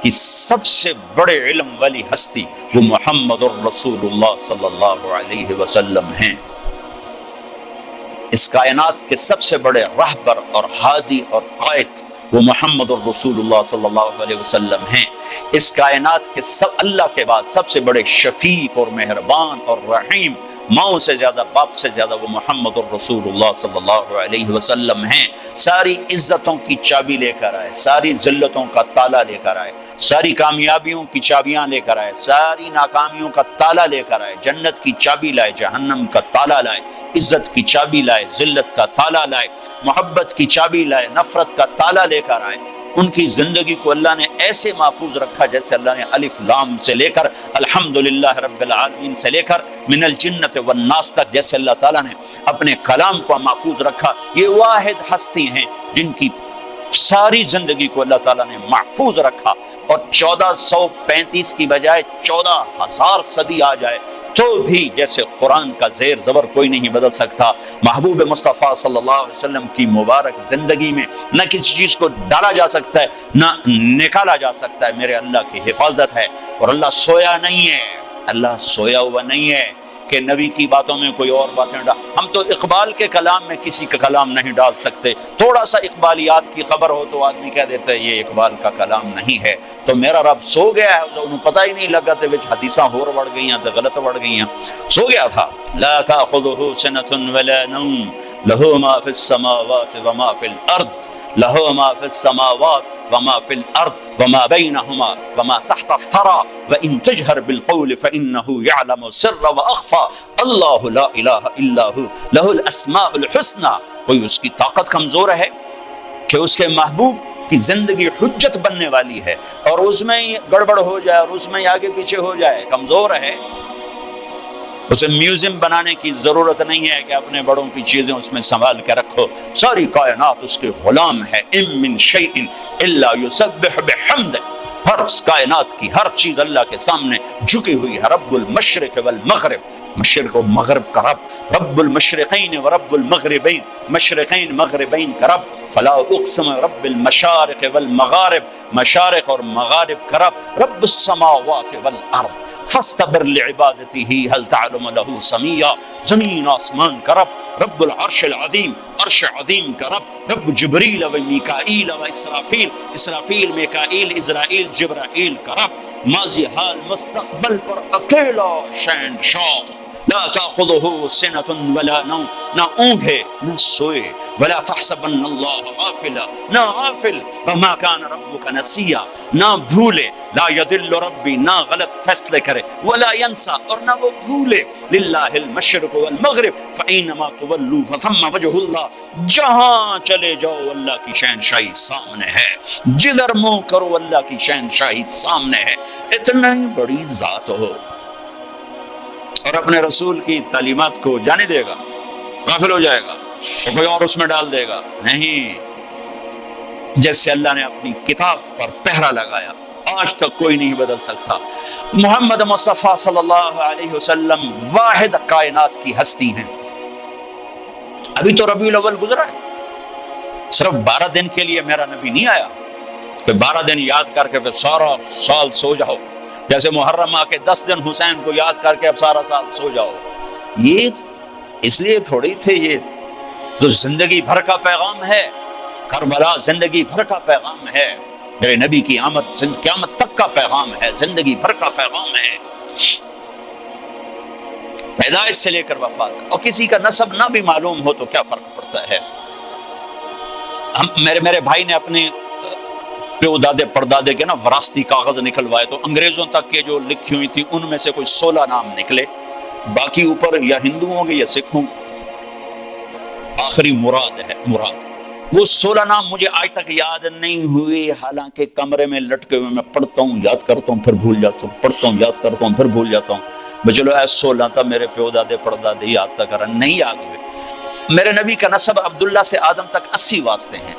[SPEAKER 1] کی سب سے بڑے علم والی ہستی وہ محمد الرسول اللہ صلی اللہ علیہ وسلم ہیں۔ اس کائنات کے سب سے بڑے رہبر اور ہادی اور قائد وہ محمد الرسول اللہ صلی اللہ علیہ وسلم ہیں۔ اس کائنات کے اللہ کے بعد سب سے بڑے شفیق اور مہربان اور رحیم، ماؤں سے زیادہ باپ سے زیادہ وہ محمد الرسول اللہ صلی اللہ علیہ وسلم ہیں۔ ساری عزتوں کی چابی لے کر آئے، ساری ذلتوں کا تالا لے کر آئے، ساری کامیابیوں کی چابیاں لے کر آئے، ساری ناکامیوں کا تالا لے کر آئے، جنت کی چابی لائے، جہنم کا تالا لائے، عزت کی چابی لائے، ذلت کا تالا لائے، محبت کی چابی لائے، نفرت کا تالا لے کر آئے۔ ان کی زندگی کو اللہ نے ایسے محفوظ رکھا جیسے اللہ نے الف لام سے لے کر الحمدللہ رب العالمین سے لے کر من الجنت والناس تک جیسے اللہ تعالیٰ نے اپنے کلام کو محفوظ رکھا۔ یہ واحد ہستی ہیں جن کی ساری زندگی کو اللہ تعالیٰ نے محفوظ رکھا، اور 1435 کی بجائے 14,000 صدی آ جائے تو بھی جیسے قرآن کا زیر زبر کوئی نہیں بدل سکتا۔ محبوب مصطفیٰ صلی اللہ علیہ وسلم کی مبارک زندگی میں نہ کسی چیز کو ڈالا جا سکتا ہے نہ نکالا جا سکتا ہے، میرے اللہ کی حفاظت ہے۔ اور اللہ سویا نہیں ہے، اللہ سویا ہوا نہیں ہے کہ نبی کی باتوں میں کوئی اور باتیں ڈال۔ ہم تو اقبال کے کلام میں کسی کا کلام نہیں ڈال سکتے، تھوڑا سا اقبالیات کی خبر ہو تو آدمی کہہ دیتا ہے یہ اقبال کا کلام نہیں ہے۔ تو میرا رب سو گیا ہے، انہوں پتہ ہی نہیں لگا تے وچ حدیثاں ہور وڑ گئیاں تے غلط وڑ گئیاں، سو گیا تھا۔ لا تأخذه سنة ولا نوم له ما في السماوات وما في الأرض له ما في السماوات وما في الأرض وما بينهما وما تحت الثرى وإن تجهر بالقول فإنه يعلم السر وأخفى الله لا إله إلا هو له الأسماء الحسنى۔ کوئی اس کی طاقت کمزور ہے کہ اس کے محبوب کی زندگی حجت بننے والی ہے اور اس میں گڑبڑ ہو جائے اور اس میں آگے پیچھے ہو جائے؟ کمزور ہے؟ اسے میوزیم بنانے کی ضرورت نہیں ہے کہ اپنے بڑوں کی چیزیں اس میں سنبھال کے رکھو، ساری کائنات اس کے غلام ہے۔ ان من شیء الا یسبح بحمدہ، ہر کائنات کی ہر چیز اللہ کے سامنے جھکی ہوئی ہے۔ رب المشرق والمغرب، مشرق و مغرب کا رب، رب المشرقین و رب المغربین، مشرقین مغربین کا رب۔ فلا اقسم رب المشارق والمغارب، مشارق اور مغارب کا رب۔ رب السماوات والارض فاستبر لعبادته هل تعلم له سميا، زمین آسمان کا رب۔ رب العرش العظیم، عرش عظیم کا رب۔ رب جبریل و میکائیل و اسرافیل، اسرافیل میکائیل اسرائیل جبرائیل کا رب۔ ماضی حال مستقبل پر اکیلا شہنشاہ، لا تاخذہ سنۃ ولا نوم، نہ اونگ ہے نہ سوئے، ولا تحسبن اللہ غافلا، نہ غافل، وما کان ربک نسیا، نہ بھولے، لا یضل ربی، نہ غلط فیصلے کرے، ولا ینسا، اور نہ وہ بھولے، للہ المشرق والمغرب فإنما تولوا فثم وجہ اللہ، جہاں چلے جاؤ اللہ کی شہنشاہی سامنے ہے، جدھر منہ کرو اللہ کی شہنشاہی سامنے ہے۔ اتنا ہی بڑی ذات ہو اور اپنے رسول کی تعلیمات کو جانے دے گا، غافل ہو جائے گا اور کوئی اور اس میں ڈال دے گا؟ نہیں، جیسے اللہ نے اپنی کتاب پر پہرا لگایا آج تک کوئی نہیں بدل سکتا۔ محمد مصطفیٰ صلی اللہ علیہ وسلم واحد کائنات کی ہستی ہیں۔ ابھی تو ربیع الاول گزرا ہے، صرف 12 دن کے لیے میرا نبی نہیں آیا کہ 12 دن یاد کر کے پھر سارا سال سو جاؤ، جیسے محرم آ کے 10 دن حسین کو یاد کر کے اب سارا سال سو جاؤ۔ یہ اس لیے تھوڑی تھے، یہ تو زندگی بھر کا پیغام ہے۔ کربلا زندگی بھر کا پیغام ہے، میرے نبی کی آمد قیامت تک کا پیغام ہے، زندگی بھر کا پیغام ہے، پیدائش سے لے کر وفات۔ اور کسی کا نسب نہ بھی معلوم ہو تو کیا فرق پڑتا ہے؟ میرے بھائی نے اپنے پیو دادے پردادے کے نا وراثتی کاغذ نکلوائے تو انگریزوں تک کے جو لکھی ہوئی تھی ان میں سے کوئی 16 نام نکلے، باقی اوپر یا ہندو ہوں گے یا سکھ ہوں گے، آخری مراد ہے، مراد۔ وہ 16 نام مجھے آج تک یاد نہیں ہوئے، حالانکہ کمرے میں لٹکے ہوئے میں پڑھتا ہوں، یاد کرتا ہوں، پھر بھول جاتا ہوں، پڑھتا ہوں، یاد کرتا ہوں، پھر بھول جاتا ہوں۔ چلو 16 تھا، میرے پیو دادے پردادے یاد تک کرا نہیں یاد ہوئے۔ میرے نبی کا نسب عبداللہ سے آدم تک 80 واسطے ہیں،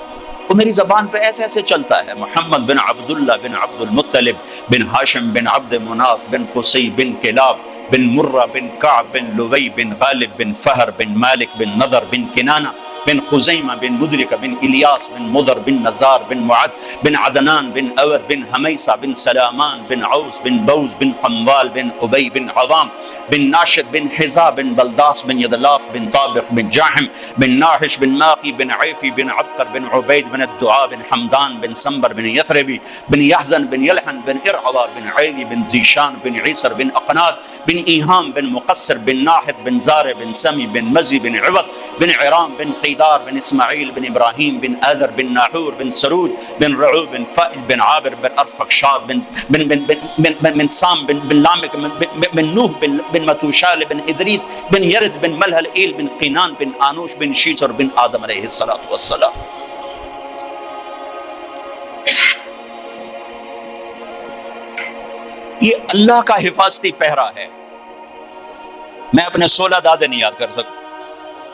[SPEAKER 1] وہ میری زبان پہ ایسے ایسے چلتا ہے۔ محمد بن عبداللہ بن عبد المطلب بن ہاشم بن عبد مناف بن قصی بن کلاب بن مرہ بن کعب بن لوی بن غالب بن فہر بن مالک بن نضر بن کنانہ بن خزیمہ بن مدرکہ بن الیاس بن مضر بن نزار بن معد بن عدنان بن اور بن حمیسہ بن سلامان بن عوس بن بوز بن قموال بن ابی بن عوام بن ناشد بن حزا بن بلداس بن یدلاف بن طابق بن جاحم بن ناحش بن ماقی بن عیفی بن عبقر بن عبید بن الدعاء بن حمدان بن سنبر بن یثربی بن یحزن بن یلحن بن ارعوا بن عیلی بن ذیشان بن عیسر بن اقناد بن ایہام بن مقصر بن ناحد بن زار بن سمی بن مزی بن عوض بن عرام بن قیدار بن اسماعیل بن ابراہیم بن آذر بن ناحور بن سرود بن رعو بن فائل بن عابر بن ارفقشاد بن سام بن لامک بن نوح بن متوشال بن ادریس بن یرد بن ملحل ایل بن قینان بن آنوش بن شیسر بن آدم علیہ السلام۔ یہ اللہ کا حفاظتی پہرا ہے۔ میں اپنے 16 دادے نہیں یاد کر سکتا،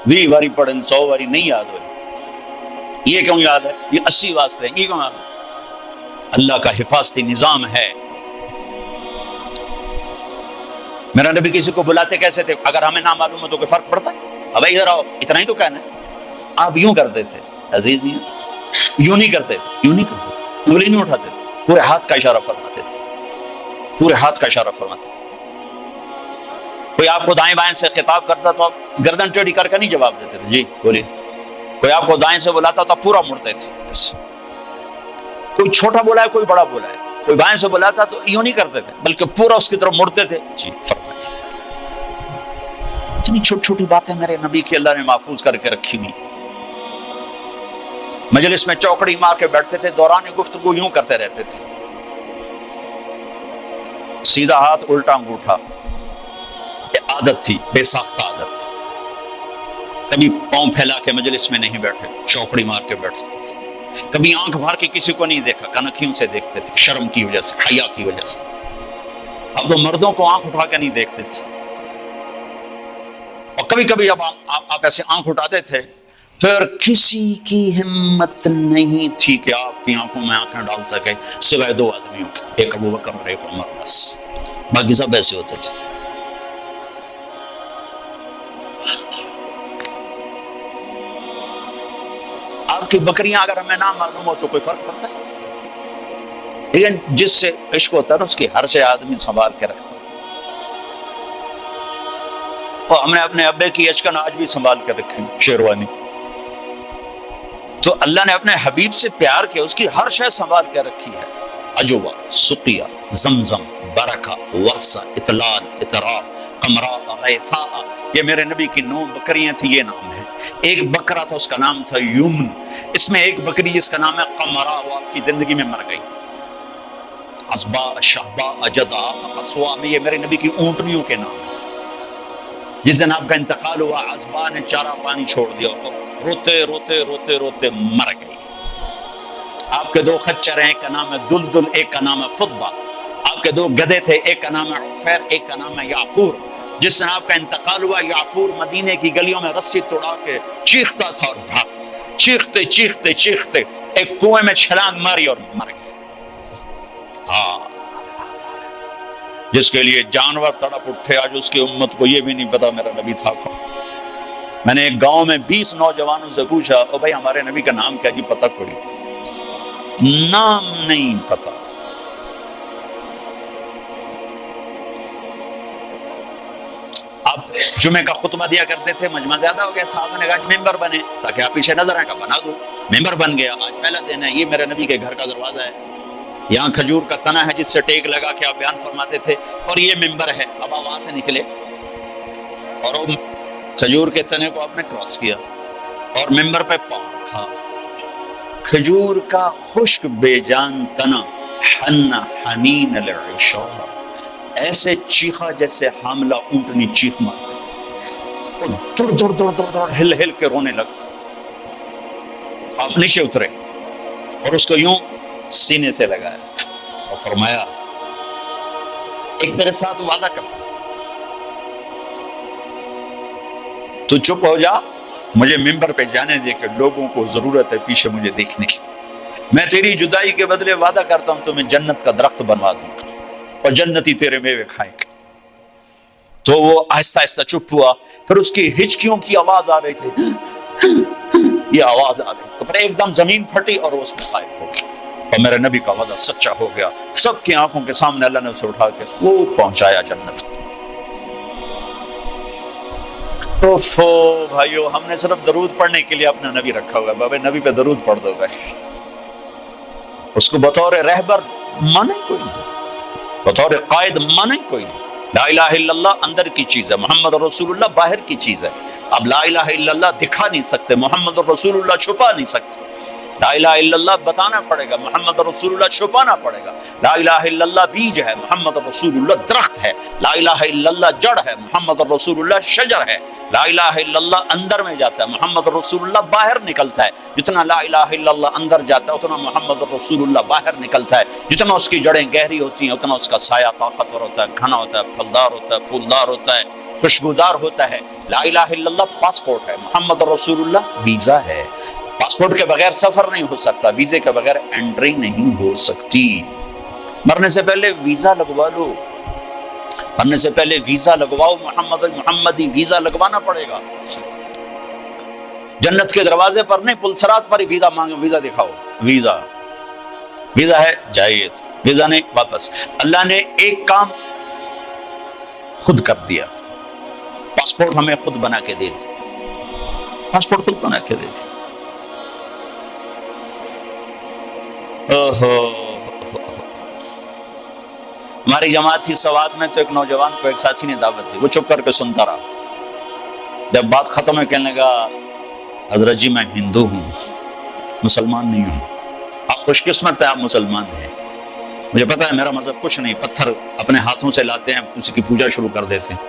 [SPEAKER 1] 20 باری پڑھیں 100 باری نہیں یاد ہوئی۔ یہ کیوں یاد ہے؟ یہ 80 واسطے ہیں، یہ کیوں یاد ہے؟ اللہ کا حفاظتی نظام ہے۔ میرا نبی کسی کو بلاتے کیسے تھے؟ اگر ہمیں نہ معلوم ہو تو کوئی فرق پڑتا ہے؟ اب ادھر آؤ، اتنا ہی تو کہنا ہے۔ آپ یوں کرتے تھے عزیز، یوں نہیں کرتے تھے، یوں نہیں کرتے تھے، انگلی نہیں اٹھاتے تھے، پورے ہاتھ کا اشارہ فرماتے تھے، پورے ہاتھ کا اشارہ فرماتے تھے۔ کوئی آپ کو دائیں بائیں سے خطاب کرتا تو آپ گردن ٹیڑھی کر کے نہیں جواب دیتے تھے، جی بولیے۔ کوئی آپ کو دائیں سے بلاتا تو آپ پورا مڑتے تھے، بس۔ کوئی چھوٹا بولا ہے، کوئی بڑا بولا ہے، کوئی بائیں سے بلاتا تو یوں نہیں کرتے تھے بلکہ پورا اس کی طرف مڑتے تھے، جی فرمائیے۔ اتنی چھوٹی چھوٹی باتیں میرے نبی کی اللہ نے محفوظ کر کے رکھی ہوئی۔ مجلس میں چوکڑی مار کے بیٹھتے تھے، دوران گفتگو یوں کرتے رہتے تھے، سیدھا ہاتھ الٹا انگوٹھا، یہ عادت تھی، بے ساختہ عادت۔ کبھی پاؤں پھیلا کے مجلس میں نہیں بیٹھے، چوکڑی مار کے بیٹھتے تھے۔ کبھی آنکھ بھار کے کسی کو نہیں دیکھا، کنکھیوں سے دیکھتے تھے، شرم کی وجہ سے، حیا کی وجہ سے۔ اب تو مردوں کو آنکھ اٹھا کے نہیں دیکھتے تھے، کبھی کبھی جب آپ ایسے آنکھ اٹھاتے تھے پھر کسی کی ہمت نہیں تھی کہ آپ کی آنکھوں میں آنکھیں ڈال سکے سوائے دو آدمیوں، ایک ابو بکر اور ایک عمر، بس باقی سب ایسے ہوتے تھے۔ آپ کی بکریاں اگر ہمیں نہ معلوم ہو تو کوئی فرق پڑتا ہے؟ لیکن جس سے عشق ہوتا ہے نا اس کی ہر شے آدمی سنبھال کے رکھتا ہے۔ اور ہم نے اپنے ابے کی اچکن آج بھی سنبھال کے رکھی شیروانی۔ تو اللہ نے اپنے حبیب سے پیار کیا، اس کی ہر شے سنبھال کے رکھی ہے۔ عجوبہ، سقیہ، زمزم، برکہ، ورثہ، اطلال، اطراف، قمراء، غیثاء، یہ میرے نبی کی 9 بکریاں تھیں، یہ نام ہے۔ ایک بکرا تھا، اس کا نام تھا یمن۔ اس میں ایک بکری جس کا نام ہے قمراء، وہ آپ کی زندگی میں مر گئی۔ عصبہ، شہبہ، اجدہ، قصوہ، یہ میرے نبی کی اونٹنیوں کے نام ہیں۔ جس دن آپ کا انتقال ہوا، عصبہ نے چارہ پانی چھوڑ دیا اور روتے روتے روتے روتے مر گئی۔ آپ کے 2 خچر ہیں، ایک کا نام ہے دلدل، ایک کا نام ہے فضہ۔ آپ کے 2 گدھے تھے، ایک کا نام ہے عفیر، ایک کا نام ہے یعفور۔ جس دن آپ کا انتقال ہوا، یعفور مدینے کی گلیوں میں رسی توڑا کے چیختا تھا اور بھاگتا، چیختے چیختے چیختے ایک کنویں میں چھلانگ ماری اور مر گیا۔ جس کے لیے جانور تڑپ اٹھے، آج اس کی امت کو یہ بھی نہیں پتا میرا نبی تھا کون۔ میں نے ایک گاؤں میں 20 نوجوانوں سے پوچھا، او بھائی ہمارے نبی کا نام کیا؟ جی پتہ کوئی نام نہیں پتا۔ آپ جمعے کا خطبہ دیا کرتے تھے، مجمع زیادہ ہو گیا، صاحب نے کہا ممبر بنے تاکہ آپ پیچھے نظر آئیں، کا بنا دو۔ ممبر بن گیا، آج پہلا دن ہے۔ یہ میرے نبی کے گھر کا دروازہ ہے، یہاں کھجور کا تنا ہے جس سے ٹیک لگا کے آپ بیان فرماتے تھے، اور یہ ممبر ہے۔ اب آپ وہاں سے نکلے اور وہ کھجور کے تنے کو آپ نے کراس کیا اور ممبر پہ پاؤں رکھا۔ کھجور کا خشک بے جان تنا حن حنین العشاء، ایسے چیخا جیسے حاملہ اونٹنی چیخ مارتی، اور دڑ دڑ دڑ دڑ دڑ ہل ہل کے رونے لگا۔ آپ نیچے اترے اور اس کو یوں سینے سے لگایا اور فرمایا، ایک میرے ساتھ وعدہ کرتا، تو چپ ہو جا، مجھے ممبر پہ جانے دے کہ لوگوں کو ضرورت ہے پیچھے مجھے دیکھنے کی۔ میں تیری جدائی کے بدلے وعدہ کرتا ہوں تمہیں جنت کا درخت بنوا دوں گا اور جنتی تیرے میوے کھائیں گے۔ تو وہ آہستہ آہستہ چپ ہوا، پھر اس کی ہچکیوں کی آواز آ رہی تھی، یہ آواز آ رہی، تو پھر ایک دم زمین پھٹی اور وہ اس میں غائب ہو گئی، اور میرے نبی کا وعدہ سچا ہو گیا۔ سب کی آنکھوں کے سامنے اللہ نے اسے اٹھا کے وہ پہنچایا جنت۔ بھائیو، ہم نے صرف درود پڑھنے کے لیے اپنا نبی رکھا ہوا ہے، بابا نبی پہ درود پڑھ دو گئے، اس کو بطور رہبر مانے کوئی نہیں، بطور قائد مانے کوئی نہیں۔ لا الہ الا اللہ اندر کی چیز ہے، محمد رسول اللہ باہر کی چیز ہے۔ اب لا الہ الا اللہ دکھا نہیں سکتے، محمد رسول اللہ چھپا نہیں سکتے۔ لا الہ الا اللہ بتانا پڑے گا، محمد رسول اللہ چھپانا پڑے گا۔ لا الہ الا اللہ بیج ہے، محمد رسول اللہ درخت ہے۔ لا الہ الا اللہ جڑ ہے، محمد رسول اللہ شجر ہے۔ لا الہ الا اللہ اندر میں جاتا ہے، محمد رسول اللہ باہر نکلتا ہے۔ جتنا لا الہ الا اللہ اندر جاتا ہے اتنا محمد رسول اللہ باہر نکلتا ہے۔ جتنا اس کی جڑیں گہری ہوتی ہیں اتنا اس کا سایہ طاقتور ہوتا ہے، گھنا ہوتا ہے، پھلدار ہوتا ہے، پھولدار ہوتا ہے، خوشبودار ہوتا ہے۔ لا الہ الا اللہ پاسپورٹ ہے، محمد رسول اللہ ویزا ہے۔ پاسپورٹ کے بغیر سفر نہیں ہو سکتا، ویزے کے بغیر انٹری نہیں ہو سکتی۔ مرنے سے پہلے ویزا لگوا لو، مرنے سے پہلے ویزا لگواؤ، محمدی ویزا لگوانا پڑے گا۔ جنت کے دروازے پر نہیں، پلسرات پر ہی ویزا مانگو، ویزا دکھاؤ، ویزا ویزا ہے جائیے، ویزا نہیں واپس۔ اللہ نے ایک کام خود کر دیا، پاسپورٹ ہمیں خود بنا کے دے دی، پاسپورٹ خود بنا کے دے دی۔ ہماری جماعت تھی سوات میں، تو ایک نوجوان کو ایک ساتھی نے دعوت دی، وہ چپ کر کے سنتا رہا۔ جب بات ختم ہوئی کہنے لگا، حضرت جی میں ہندو ہوں، مسلمان نہیں ہوں۔ آپ خوش قسمت ہیں، آپ مسلمان ہیں، مجھے پتا ہے میرا مذہب کچھ نہیں، پتھر اپنے ہاتھوں سے لاتے ہیں، اس کی پوجا شروع کر دیتے ہیں،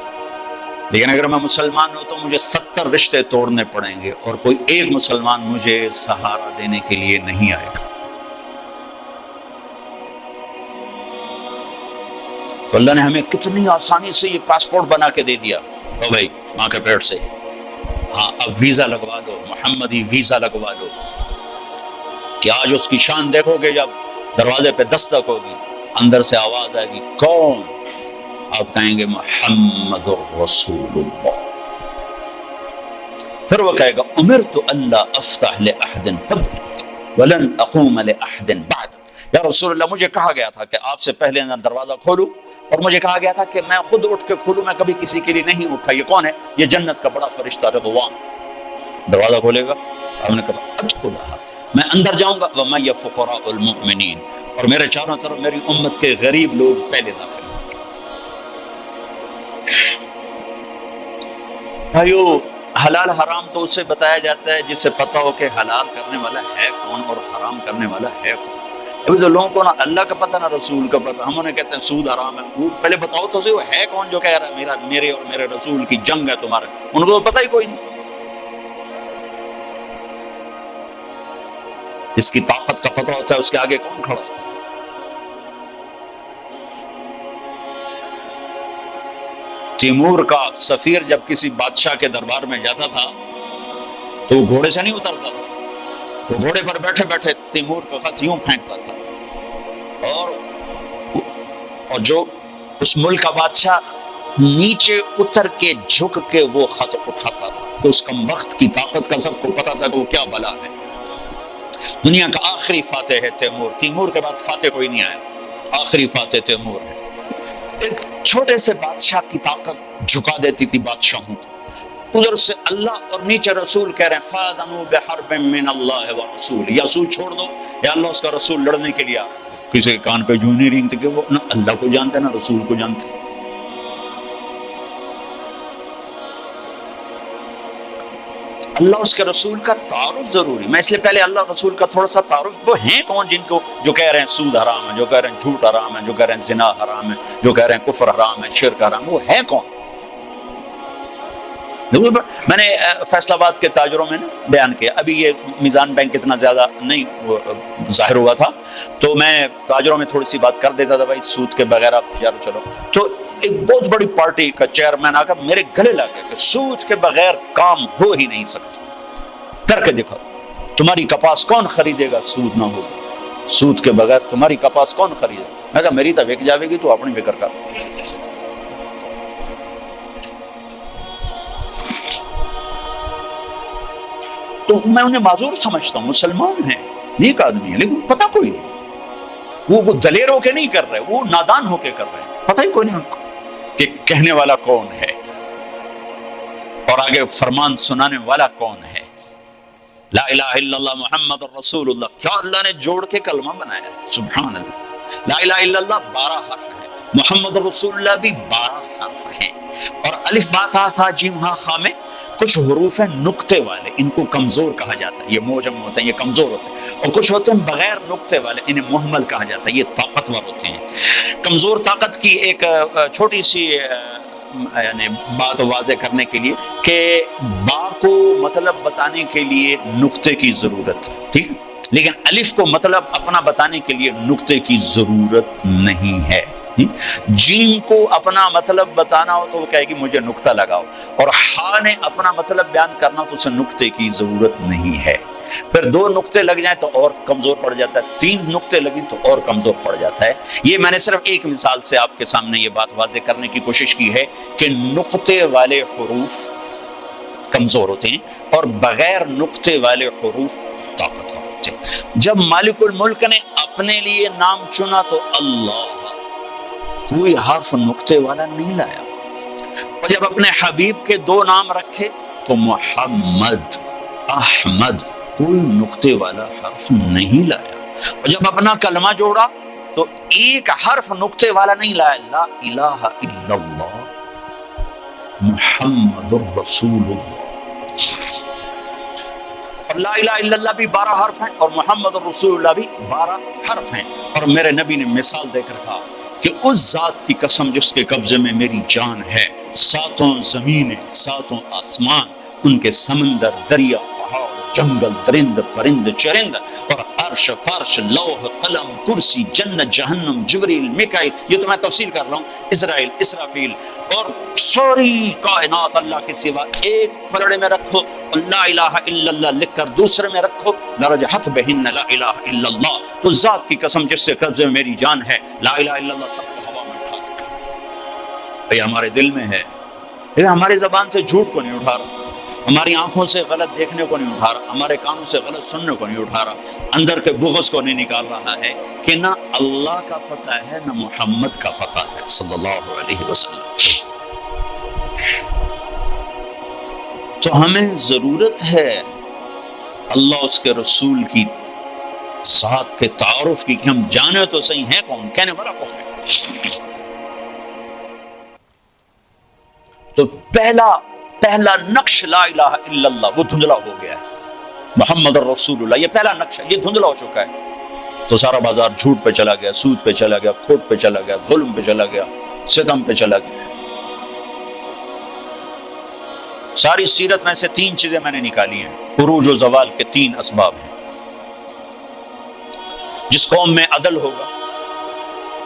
[SPEAKER 1] لیکن اگر میں مسلمان ہوں تو مجھے 70 رشتے توڑنے پڑیں گے اور کوئی ایک مسلمان مجھے سہارا دینے کے لیے نہیں آئے گا۔ تو اللہ نے ہمیں کتنی آسانی سے یہ پاسپورٹ بنا کے دے دیا، او بھائی ماں کے پیٹ سے ہاں اب ویزا لگوا دو، محمدی ویزا لگوا دو، کہ آج اس کی شان دیکھو گے جب دروازے پہ دستک ہوگی، اندر سے آواز آئے گی کون؟ آپ کہیں گے محمد رسول اللہ۔ پھر وہ کہے گا امرت اللہ افتح لأحد قبلک ولن اقوم لأحد بعدک، یا رسول اللہ مجھے کہا گیا تھا کہ آپ سے پہلے دروازہ کھولوں، اور مجھے کہا گیا تھا کہ میں خود اٹھ کے کھولوں، میں کبھی کسی کے لیے نہیں اٹھا۔ یہ کون ہے؟ یہ جنت کا بڑا فرشتہ رضوان دروازہ کھولے گا۔ آپ نے کہا ادخلھا، میں اندر جاؤں گا، وَمَعِیَ فُقَرَاءُ الْمُؤْمِنِینَ، اور میرے چاروں طرف میری امت کے غریب لوگ پہلے داخل ہوں گے۔ بھائیو حلال حرام تو اسے بتایا جاتا ہے جسے پتہ ہو کہ حلال کرنے والا ہے کون اور حرام کرنے والا ہے کون۔ ابھی تو لوگوں کو نہ اللہ کا پتہ نہ رسول کا پتہ، ہم انہیں کہتے ہیں سود حرام ہے، وہ پہلے بتاؤ تو صحیح وہ ہے کون جو کہہ رہا ہے میرے اور میرے رسول کی جنگ ہے تمہارے، ان کو تو پتہ ہی کوئی نہیں۔ جس کی طاقت کا پتہ ہوتا ہے اس کے آگے کون کھڑا ہوتا ہے؟ تیمور کا سفیر جب کسی بادشاہ کے دربار میں جاتا تھا تو وہ گھوڑے سے نہیں اترتا تھا، وہ گھوڑے پر بیٹھے بیٹھے تیمور کا خط یوں پھینکتا تھا، اور جو اس ملک کا بادشاہ نیچے اتر کے جھک کے وہ خط اٹھاتا تھا، تو اس کمبخت کی طاقت کا سب کو پتا تھا کہ وہ کیا بلا ہے۔ دنیا کا آخری فاتح ہے تیمور، تیمور کے بعد فاتح کوئی نہیں آیا، آخری فاتح تیمور ہے۔ ایک چھوٹے سے بادشاہ کی طاقت جھکا دیتی تھی بادشاہوں کو، ادھر سے اللہ اور نیچے رسول کہہ رہے ہیں فَأَذَنُوا بِحَرْبٍ مِّنَ اللَّهِ وَرَسُولِهِ، یا سود چھوڑ دو یا اللہ اس کا رسول لڑنے کے لیے آ رہا ہے۔ کسی کے کان پہ جوں نہیں رینگتے کہ وہ نہ اللہ کو جانتے نہ رسول کو جانتے۔ اللہ اس کے رسول کا تعارف ضروری، میں اس لیے پہلے اللہ رسول کا تھوڑا سا تعارف، وہ ہیں کون جن کو جو کہہ رہے ہیں سود حرام ہے، جو کہہ رہے ہیں جھوٹ حرام ہے، جو کہہ رہے ہیں زنا حرام ہے، جو کہہ رہے ہیں کفر حرام ہے، شرک حرام ہے، وہ ہے کون؟ میں نے فیصل آباد کے تاجروں میں بیان کیا، ابھی یہ میزان بینک اتنا زیادہ نہیں ظاہر ہوا تھا تو میں تاجروں میں تھوڑی سی بات کر دیتا تھا، بھائی سود کے بغیر آپ تجارت چلو، تو ایک بہت بڑی پارٹی کا چیئرمین آ کر میرے گلے لگ گیا کہ سود کے بغیر کام ہو ہی نہیں سکتا، کر کے دکھاؤ، تمہاری کپاس کون خریدے گا سود نہ ہوگا، سود کے بغیر تمہاری کپاس کون خریدے گا؟ میں کہا میری تو وک جاوے گی، تو اپنی فکر کر۔ تو میں انہیں معذور سمجھتا ہوں، مسلمان ہیں، نیک آدمی ہیں، لیکن پتہ کوئی نہیں، وہ دلیر ہو کے نہیں کر رہے، وہ نادان ہو کے کر رہے ہیں، پتہ ہی کوئی نہیں ان کو کہ کہنے والا کون ہے اور آگے فرمان سنانے والا کون ہے۔ لا الہ الا اللہ محمد رسول اللہ، کیا اللہ نے جوڑ کے کلمہ بنایا، سبحان اللہ۔ لا الہ الا اللہ 12 حرف ہے، محمد رسول اللہ بھی 12 حرف ہیں، اور الف با تا تھا جیم ہا خا میں کچھ حروف ہیں نقطے والے، ان کو کمزور کہا جاتا ہے، یہ موجم ہوتے ہیں، یہ کمزور ہوتے ہیں، اور کچھ ہوتے ہیں بغیر نقطے والے، انہیں مہمل کہا جاتا ہے، یہ طاقتور ہوتے ہیں۔ کمزور طاقت کی ایک چھوٹی سی یعنی بات واضح کرنے کے لیے کہ با کو مطلب بتانے کے لیے نقطے کی ضرورت، ٹھیک، لیکن الف کو مطلب اپنا بتانے کے لیے نقطے کی ضرورت نہیں ہے۔ جیم کو اپنا مطلب بتانا ہو تو وہ کہے گی مجھے نقطہ لگاؤ، اور ہا نے اپنا مطلب بیان کرنا تو اسے نقطے کی ضرورت نہیں ہے۔ پھر 2 نقطے لگ جائیں تو اور کمزور پڑ جاتا ہے، 3 نقطے لگیں تو اور کمزور پڑ جاتا ہے۔ یہ میں نے صرف ایک مثال سے آپ کے سامنے یہ بات واضح کرنے کی کوشش کی ہے کہ نقطے والے حروف کمزور ہوتے ہیں اور بغیر نقطے والے حروف طاقتور ہوتے ہیں۔ جب مالک الملک نے اپنے لیے نام چنا تو اللہ، کوئی حرف نقطے والا نہیں لایا، اور جب اپنے حبیب کے 2 نام رکھے تو محمد، احمد، کوئی نقطے والا حرف نہیں لایا، اور جب اپنا کلمہ جوڑا تو ایک حرف نقطے والا نہیں لایا، لا الہ الا اللہ محمد الرسول اللہ۔ اور لا الہ الا اللہ بھی 12 حرف ہیں اور محمد الرسول اللہ بھی 12 حرف ہیں، اور میرے نبی نے مثال دے کر کہا کہ اس ذات کی قسم جس کے قبضے میں میری جان ہے، 7 زمینیں، 7 آسمان، ان کے سمندر، دریا، پہاڑ، جنگل، درند، پرند، چرند، اور عرش، فرش، لوح، قلم، کرسی، جنت، جہنم، جبریل، میکائیل، یہ تو میں تفصیل کر رہا ہوں، اسرائیل، اسرافیل، اور ساری کائنات اللہ کے سوا ایک پلڑے میں رکھو، لا الہ الا اللہ لکھ کر دوسرے میں رکھو، لرجحت بہن لا الہ الا اللہ، تو ذات کی قسم جس سے قبضے میں میری جان ہے، لا الہ الا اللہ سب کو ہوا میں اٹھا دے۔ یہ ہمارے دل میں ہے، یہ ہماری زبان سے جھوٹ کو نہیں اٹھا رہا، ہماری آنکھوں سے غلط دیکھنے کو نہیں اٹھا رہا، ہمارے کانوں سے غلط سننے کو نہیں اٹھا رہا، اندر کے بغض کو نہیں نکال رہا ہے کہ نہ اللہ کا پتہ ہے نہ محمد کا پتہ ہے صلی اللہ علیہ وسلم۔ تو ہمیں ضرورت ہے اللہ اس کے رسول کی ذات کے تعارف کی، کہ ہم جانے تو صحیح ہیں کون، کہنے والا کون ہے۔ تو پہلا نقش لا الہ الا اللہ وہ دھندلا ہو گیا ہے، محمد الرسول اللہ یہ پہلا نقش ہے، یہ دھندلا ہو چکا ہے۔ تو سارا بازار جھوٹ پہ چلا گیا، سود پہ چلا گیا، کھوٹ پہ چلا گیا، ظلم پہ چلا گیا، ستم پہ چلا گیا۔ ساری سیرت میں سے 3 چیزیں میں نے نکالی ہیں، عروج و زوال کے 3 اسباب ہیں۔ جس قوم میں عدل ہوگا،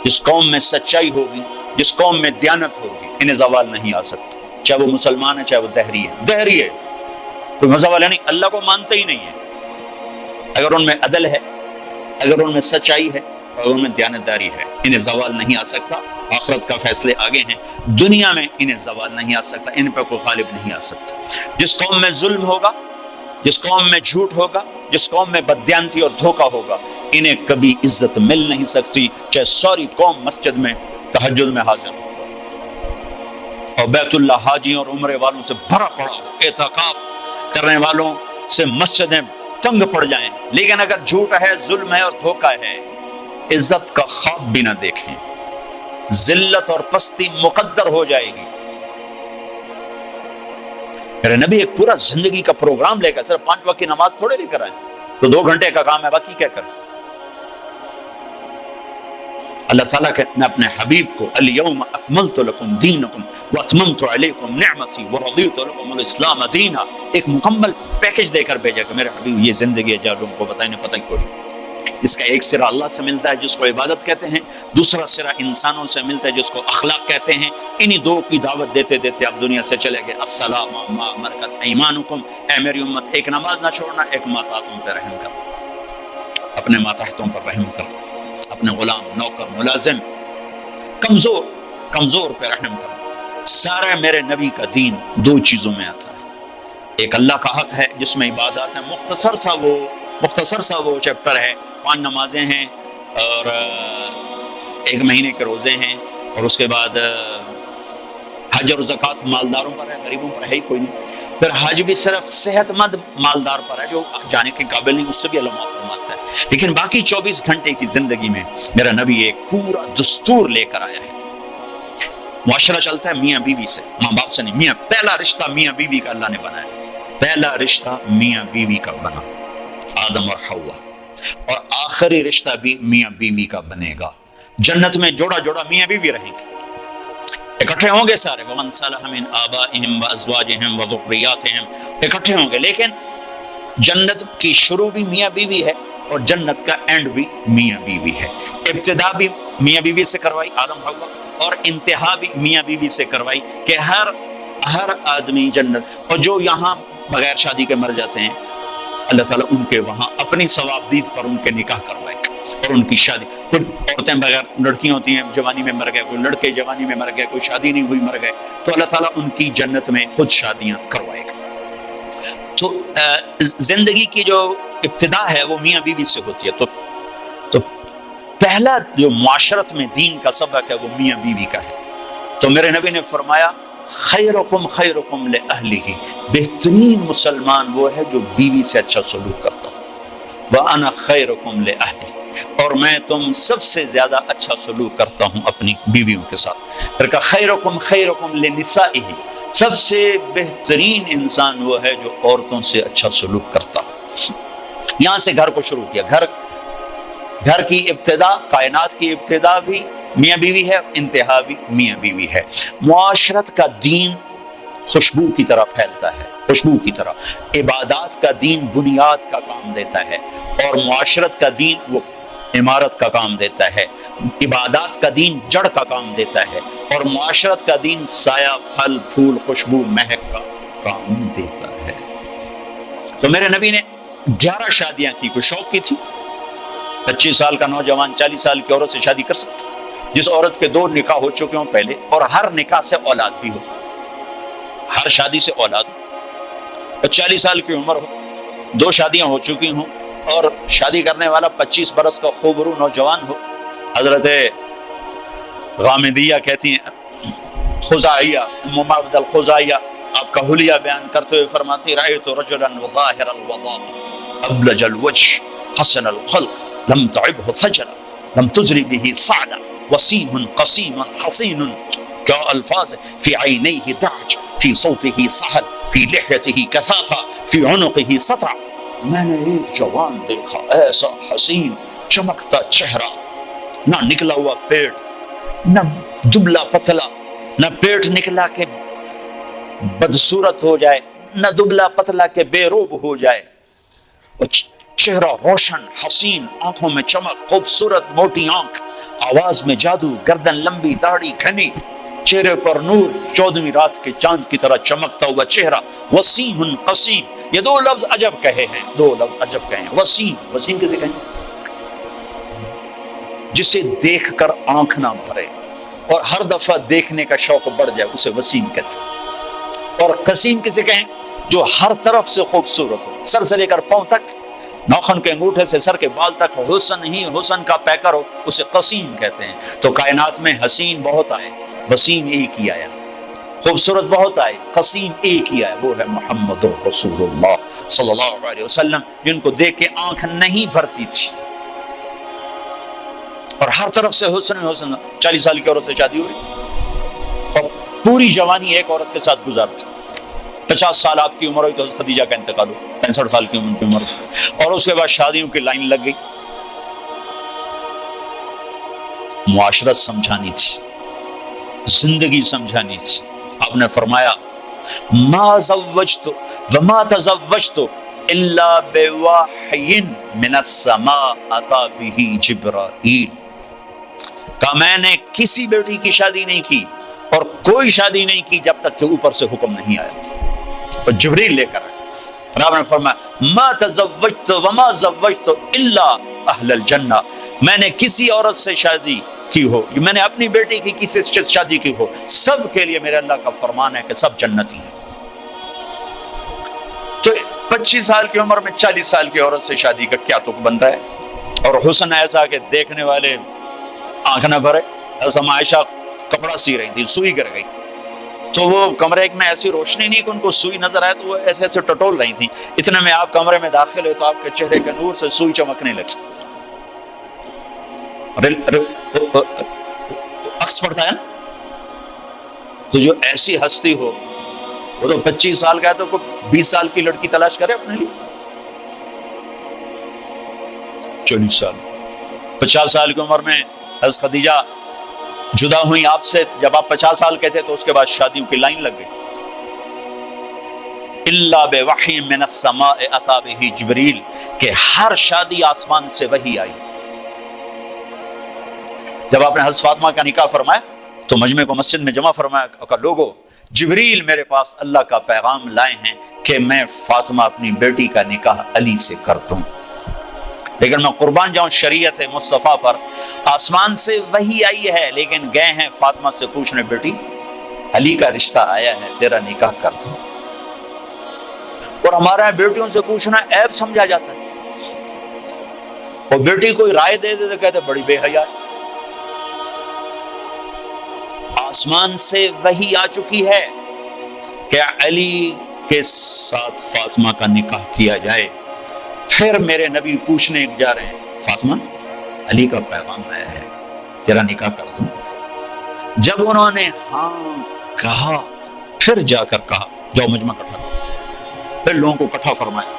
[SPEAKER 1] جس قوم میں سچائی ہوگی، جس قوم میں دیانت ہوگی، انہیں زوال نہیں آ سکتا، چاہے وہ مسلمان ہے چاہے وہ دہری ہے۔ دہری ہے کوئی مذہب والا نہیں، اللہ کو مانتا ہی نہیں ہے۔ اگر ان میں عدل ہے، اگر ان میں سچائی ہے، اگر ان میں دیانتداری ہے، انہیں زوال نہیں آ سکتا۔ آخرت کا فیصلے آگے ہیں، دنیا میں انہیں زوال نہیں آ سکتا، ان پہ کوئی غالب نہیں آ سکتا۔ جس قوم میں ظلم ہوگا، جس قوم میں جھوٹ ہوگا، جس قوم میں بددیانتی اور دھوکہ ہوگا، انہیں کبھی عزت مل نہیں سکتی، چاہے ساری قوم مسجد میں تہجد میں حاضر ہو اور بیت اللہ حاجیوں اور عمرے والوں سے بھرا پڑا ہو، اعتکاف کرنے والوں سے مسجدیں تنگ پڑ جائیں، لیکن اگر جھوٹ ہے، ظلم ہے اور دھوکہ ہے، عزت کا خواب بھی نہ دیکھیں، ذلت اور پستی مقدر ہو جائے گی۔ میرے نبی ایک پورا زندگی کا پروگرام لے کر، صرف 5 وقت کی نماز تھوڑے لے کر آئے تو 2 گھنٹے کا کام ہے، باقی کیا کریں۔ اللہ تعالیٰ نے اپنے حبیب کو الیوم اکملت لکم دینکم واتممت علیکم نعمتی ورضیت لکم الاسلام دینا، ایک مکمل پیکج دے کر بھیجا کہ میرے حبیب یہ زندگی ہے، جب لوگوں کو بتائیں نہیں پتہ ہی کوئی۔ اس کا ایک سرا اللہ سے ملتا ہے جس کو عبادت کہتے ہیں، دوسرا سرا انسانوں سے ملتا ہے جس کو اخلاق کہتے ہیں۔ انہی 2 کی دعوت دیتے دیتے آپ دنیا سے چلے گئے۔ السلام ما ملکت ایمانکم، اے میری امت ایک نماز نہ چھوڑنا، ایک ماتحتوں پہ رحم کرنا، اپنے ماتحتوں پر رحم کرنا، اپنے غلام، نوکر، ملازم، کمزور پہ رحم کرنا۔ سارا میرے نبی کا دین 2 چیزوں میں آتا ہے، ایک اللہ کا حق ہے جس میں عبادات ہیں، مختصر سا وہ چیپٹر ہے، 5 نمازیں ہیں اور 1 مہینے کے روزے ہیں، اور اس کے بعد حج اور زکوٰۃ مالداروں پر ہے، غریبوں پر ہے ہی کوئی نہیں۔ پھر حج بھی صرف صحت مند مالدار پر ہے، جو جانے کے قابل نہیں، اس سے بھی اللہ معاف فرماتا ہے۔ لیکن باقی 24 گھنٹے کی زندگی میں میرا نبی ایک پورا دستور لے کر آیا ہے۔ معاشرہ چلتا ہے میاں بیوی سے، ماں باپ سے نہیں۔ پہلا رشتہ میاں بیوی کا اللہ نے بنایا، پہلا رشتہ میاں بیوی کا بنا، آدم اور حوا، اور آخری رشتہ بھی میاں بیوی کا بنے گا۔ جنت میں جوڑا جوڑا میاں بیوی رہیں گے، اکٹھے ہوں گے سارے، وَمَنْ صَلَحَ مِنْ آبَائِهِمْ وَأَزْوَاجِهِمْ وَذُرِّيَّاتِهِمْ، اکٹھے ہوں گے۔ لیکن جنت کی شروع بھی میاں بیوی ہے اور جنت کا اینڈ بھی میاں بیوی ہے۔ ابتدا بھی میاں بیوی سے کروائی آدم حوا، اور انتہا بھی میاں بیوی سے کروائی، کہ ہر آدمی جنت، اور جو یہاں بغیر شادی کے مر جاتے ہیں اللہ تعالیٰ ان کے وہاں اپنی ثوابدید پر ان کے نکاح کروائے گا اور ان کی شادی۔ کچھ عورتیں بغیر لڑکیاں ہوتی ہیں، جوانی میں مر گئے، کوئی لڑکے جوانی میں مر گئے، کوئی شادی نہیں ہوئی مر گئے، تو اللہ تعالیٰ ان کی جنت میں خود شادیاں کروائے گا۔ تو زندگی کی جو ابتدا ہے وہ میاں بیوی سے ہوتی ہے۔ تو پہلا جو معاشرت میں دین کا سبق ہے وہ میاں بیوی کا ہے۔ تو میرے نبی نے فرمایا خیرکم خیرکم لأہلہ، بہترین مسلمان وہ ہے جو بیوی سے اچھا سلوک کرتا ہوں، وَأَنَا خَيْرُكُمْ لِأَهْلِي، اور میں تم سب سے زیادہ اچھا سلوک کرتا ہوں اپنی بیویوں کے ساتھ۔ پھر کہا خیرکم خیرکم لنسائہ، سب سے بہترین انسان وہ ہے جو عورتوں سے اچھا سلوک کرتا ہے۔ یہاں سے گھر کو شروع کیا، گھر کی ابتدا، کائنات کی ابتدا بھی میاں بیوی ہے، انتہا بھی میاں بیوی ہے۔ معاشرت کا دین خوشبو کی طرح پھیلتا ہے، خوشبو کی طرح۔ عبادات کا دین بنیاد کا کام دیتا ہے، اور معاشرت کا دین وہ عمارت کا کام دیتا ہے، عبادات کا دین جڑ کا کام دیتا ہے، اور معاشرت کا دین سایہ، پھل پھول، خوشبو، مہک کا کام دیتا ہے۔ تو میرے نبی نے 11 شادیاں کی، کوئی شوق کی تھی؟ 25 سال کا نوجوان 40 سال کی عورت سے شادی کر سکتا؟ جس عورت کے 2 نکاح ہو چکے ہوں پہلے، اور ہر نکاح سے اولاد بھی ہو، ہر شادی سے اولاد ہو، 40 سال کی عمر ہو، 2 شادیاں ہو چکی ہوں، اور شادی کرنے والا 25 برس کا خوبرو نوجوان ہو۔ حضرت غامدیہ کہتی ہیں، خزائیہ، ام معبد الخزائیہ آپ کا حلیہ بیان کرتے ہوئے فرماتی، رأیت رجلا ظاہر الوضاء ابلج الوجه حسن الخلق لم تعبه ثجلا لم تزری به صعدا وسیم قسیم حسین، کیا الفاظ، فی عینیہ دعج، فی صوتہ سہل، فی لحیتہ کثافہ، فی عنقہ سطع۔ میں نے ایک جوان دیکھا ایسا حسین چمکتا چہرہ، نہ نکلا ہوا پیٹ، نہ دبلا پتلا، نہ پیٹ نکلا کہ بدصورت ہو جائے، نہ دبلا پتلا کہ بے روب ہو جائے، چہرہ روشن، حسین، آنکھوں میں چمک، خوبصورت موٹی آنکھ، آواز میں جادو، گردن لمبی، داڑھی گھنی، چہرے پر نور، 14ویں رات کے چاند کی طرح چمکتا ہوا چہرہ، وسیم قسیم۔ یہ 2 لفظ عجب کہے ہیں، 2 لفظ عجب کہے ہیں۔ وسیم کسے کہیں؟ جسے دیکھ کر آنکھ نہ بھرے اور ہر دفعہ دیکھنے کا شوق بڑھ جائے، اسے وسیم کہتے ہیں۔ اور قسیم کسے کہیں؟ جو ہر طرف سے خوبصورت ہو، سر سے لے کر پاؤں تک، ناخن کے انگوٹھے سے سر کے بال تک حسن ہی حسن کا پیکر ہو، اسے قسیم کہتے ہیں۔ تو کائنات میں حسین بہت آئے، وسیم ایک ہی آیا، خوبصورت بہت آئے، قسیم ایک ہی آیا، وہ ہے محمد رسول اللہ صلی اللہ علیہ وسلم، جن کو دیکھ کے آنکھ نہیں بھرتی تھی، اور ہر طرف سے حسن ہی حسن۔ 40 سال کی عورت سے شادی ہوئی اور پوری جوانی ایک عورت کے ساتھ گزارتی، 50 سال آپ کی عمر ہوئی تو حضرت خدیجہ کا انتقال ہو، 65 سال کی عمر، اور اس کے بعد شادیوں کی لائن لگ گئی۔ معاشرت سمجھانی تھی، زندگی سمجھانی تھی۔ آپ نے فرمایا، ما زوجت وما تزوجت الا بوحی من السماء اتى به جبرائیل۔ کہا میں نے کسی بیٹی کی شادی نہیں کی اور کوئی شادی نہیں کی جب تک کہ اوپر سے حکم نہیں آیا، اور جبریل لے کر آئے۔ اور آپ نے فرمایا، ما تزوجت وما زوجت الا اہل الجنہ، میں نے کسی عورت سے شادی کی ہو، میں نے اپنی بیٹی کی کسی سے شادی کی ہو، سب کے لیے میرے اللہ کا فرمان ہے کہ سب جنتی ہیں۔ تو 25 سال کی عمر میں 40 سال کی عورت سے شادی کا کیا تک بنتا ہے؟ اور حسن ایسا کہ دیکھنے والے آنکھ نہ بھرے۔ ایسا عائشہ کپڑا سی رہی تھی، سوئی گر گئی، تو وہ کمرے میں ایسی روشنی نہیں کہ ان کو سوئی نظر آئے، تو وہ ایسے ایسے ٹٹول رہی تھی۔ اتنے میں آپ کمرے میں داخل ہوئے تو آپ کے چہرے کے نور سے سوئی چمکنے لگی۔ عکس پڑتا ہے نا، تو جو ایسی ہستی ہو وہ تو 25 سال کا ہے تو کوئی 20 سال کی لڑکی تلاش کرے اپنے لیے۔ 40 سال، 50 سال کی عمر میں حضرت خدیجہ جدا ہوئی آپ سے، جب آپ 50 سال کے تھے تو اس کے بعد شادیوں کی لائن لگ گئی۔ الا بوحی من السماء اتى به جبریل، کہ ہر شادی آسمان سے وحی آئی۔ جب آپ نے حضرت فاطمہ کا نکاح فرمایا تو مجمع کو مسجد میں جمع فرمایا کہ لوگو، جبریل میرے پاس اللہ کا پیغام لائے ہیں کہ میں فاطمہ اپنی بیٹی کا نکاح علی سے کر دوں، لیکن میں قربان جاؤں شریعت مصطفیٰ پر، آسمان سے وحی آئی ہے لیکن گئے ہیں فاطمہ سے پوچھنے، بیٹی علی کا رشتہ آیا ہے، تیرا نکاح کر دوں۔ اور ہمارے یہاں بیٹیوں سے پوچھنا عیب سمجھا جاتا ہے، اور بیٹی کوئی رائے دے دے تو کہتے بڑی بے حیا ہے۔ آسمان سے وحی آ چکی ہے کہ علی کے ساتھ فاطمہ کا نکاح کیا جائے، پھر میرے نبی پوچھنے جا رہے ہیں، فاطمہ علی کا پیغام آیا ہے، تیرا نکاح کر دوں؟ جب انہوں نے ہاں کہا، پھر جا کر کہا جاؤ مجمع اکٹھا کرو، پھر لوگوں کو اکٹھا فرمایا،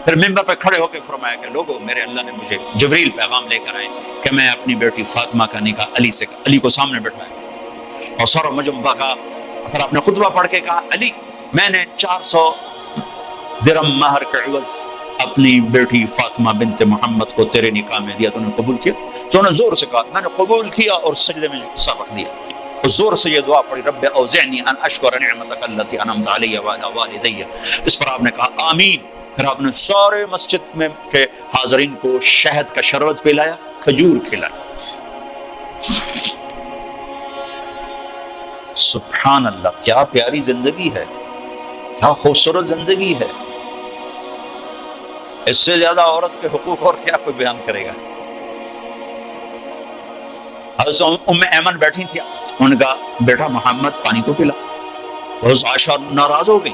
[SPEAKER 1] پھر ممبر پہ کھڑے ہو کے فرمایا کہ لوگوں، میرے اللہ نے مجھے جبریل پیغام لے کر آئے کہ میں اپنی بیٹی فاطمہ کا نکاح علی سے، علی کو سامنے بٹھایا اور سارا مجمع کا، پھر آپ نے خطبہ پڑھ کے کہا، علی میں نے 400 درہم مہر کے عوض اپنی بیٹی فاطمہ بنت محمد کو تیرے نکاح میں دیا، تو انہوں نے قبول کیا؟ تو انہوں نے زور سے کہا میں نے قبول کیا، اور سجدے میں سر رکھ دیا اور زور سے یہ دعا پڑھی، رب اوزعنی ان اشکر نعمتک التی انعمت علی وعلی والدی۔ اس پر آپ نے کہا آمین۔ پھر آپ نے سارے مسجد میں کے حاضرین کو شہد کا شربت پلایا، کھجور کھلایا۔ سبحان اللہ، کیا پیاری زندگی ہے، کیا خوبصورت زندگی ہے۔ اس سے زیادہ عورت کے حقوق اور کیا کوئی بیان کرے گا۔ حضرت ام ایمن بیٹھی تھی، انہوں نے کہا بیٹا محمد پانی تو پلا۔ حضرت عائشہ ناراض ہو گئی،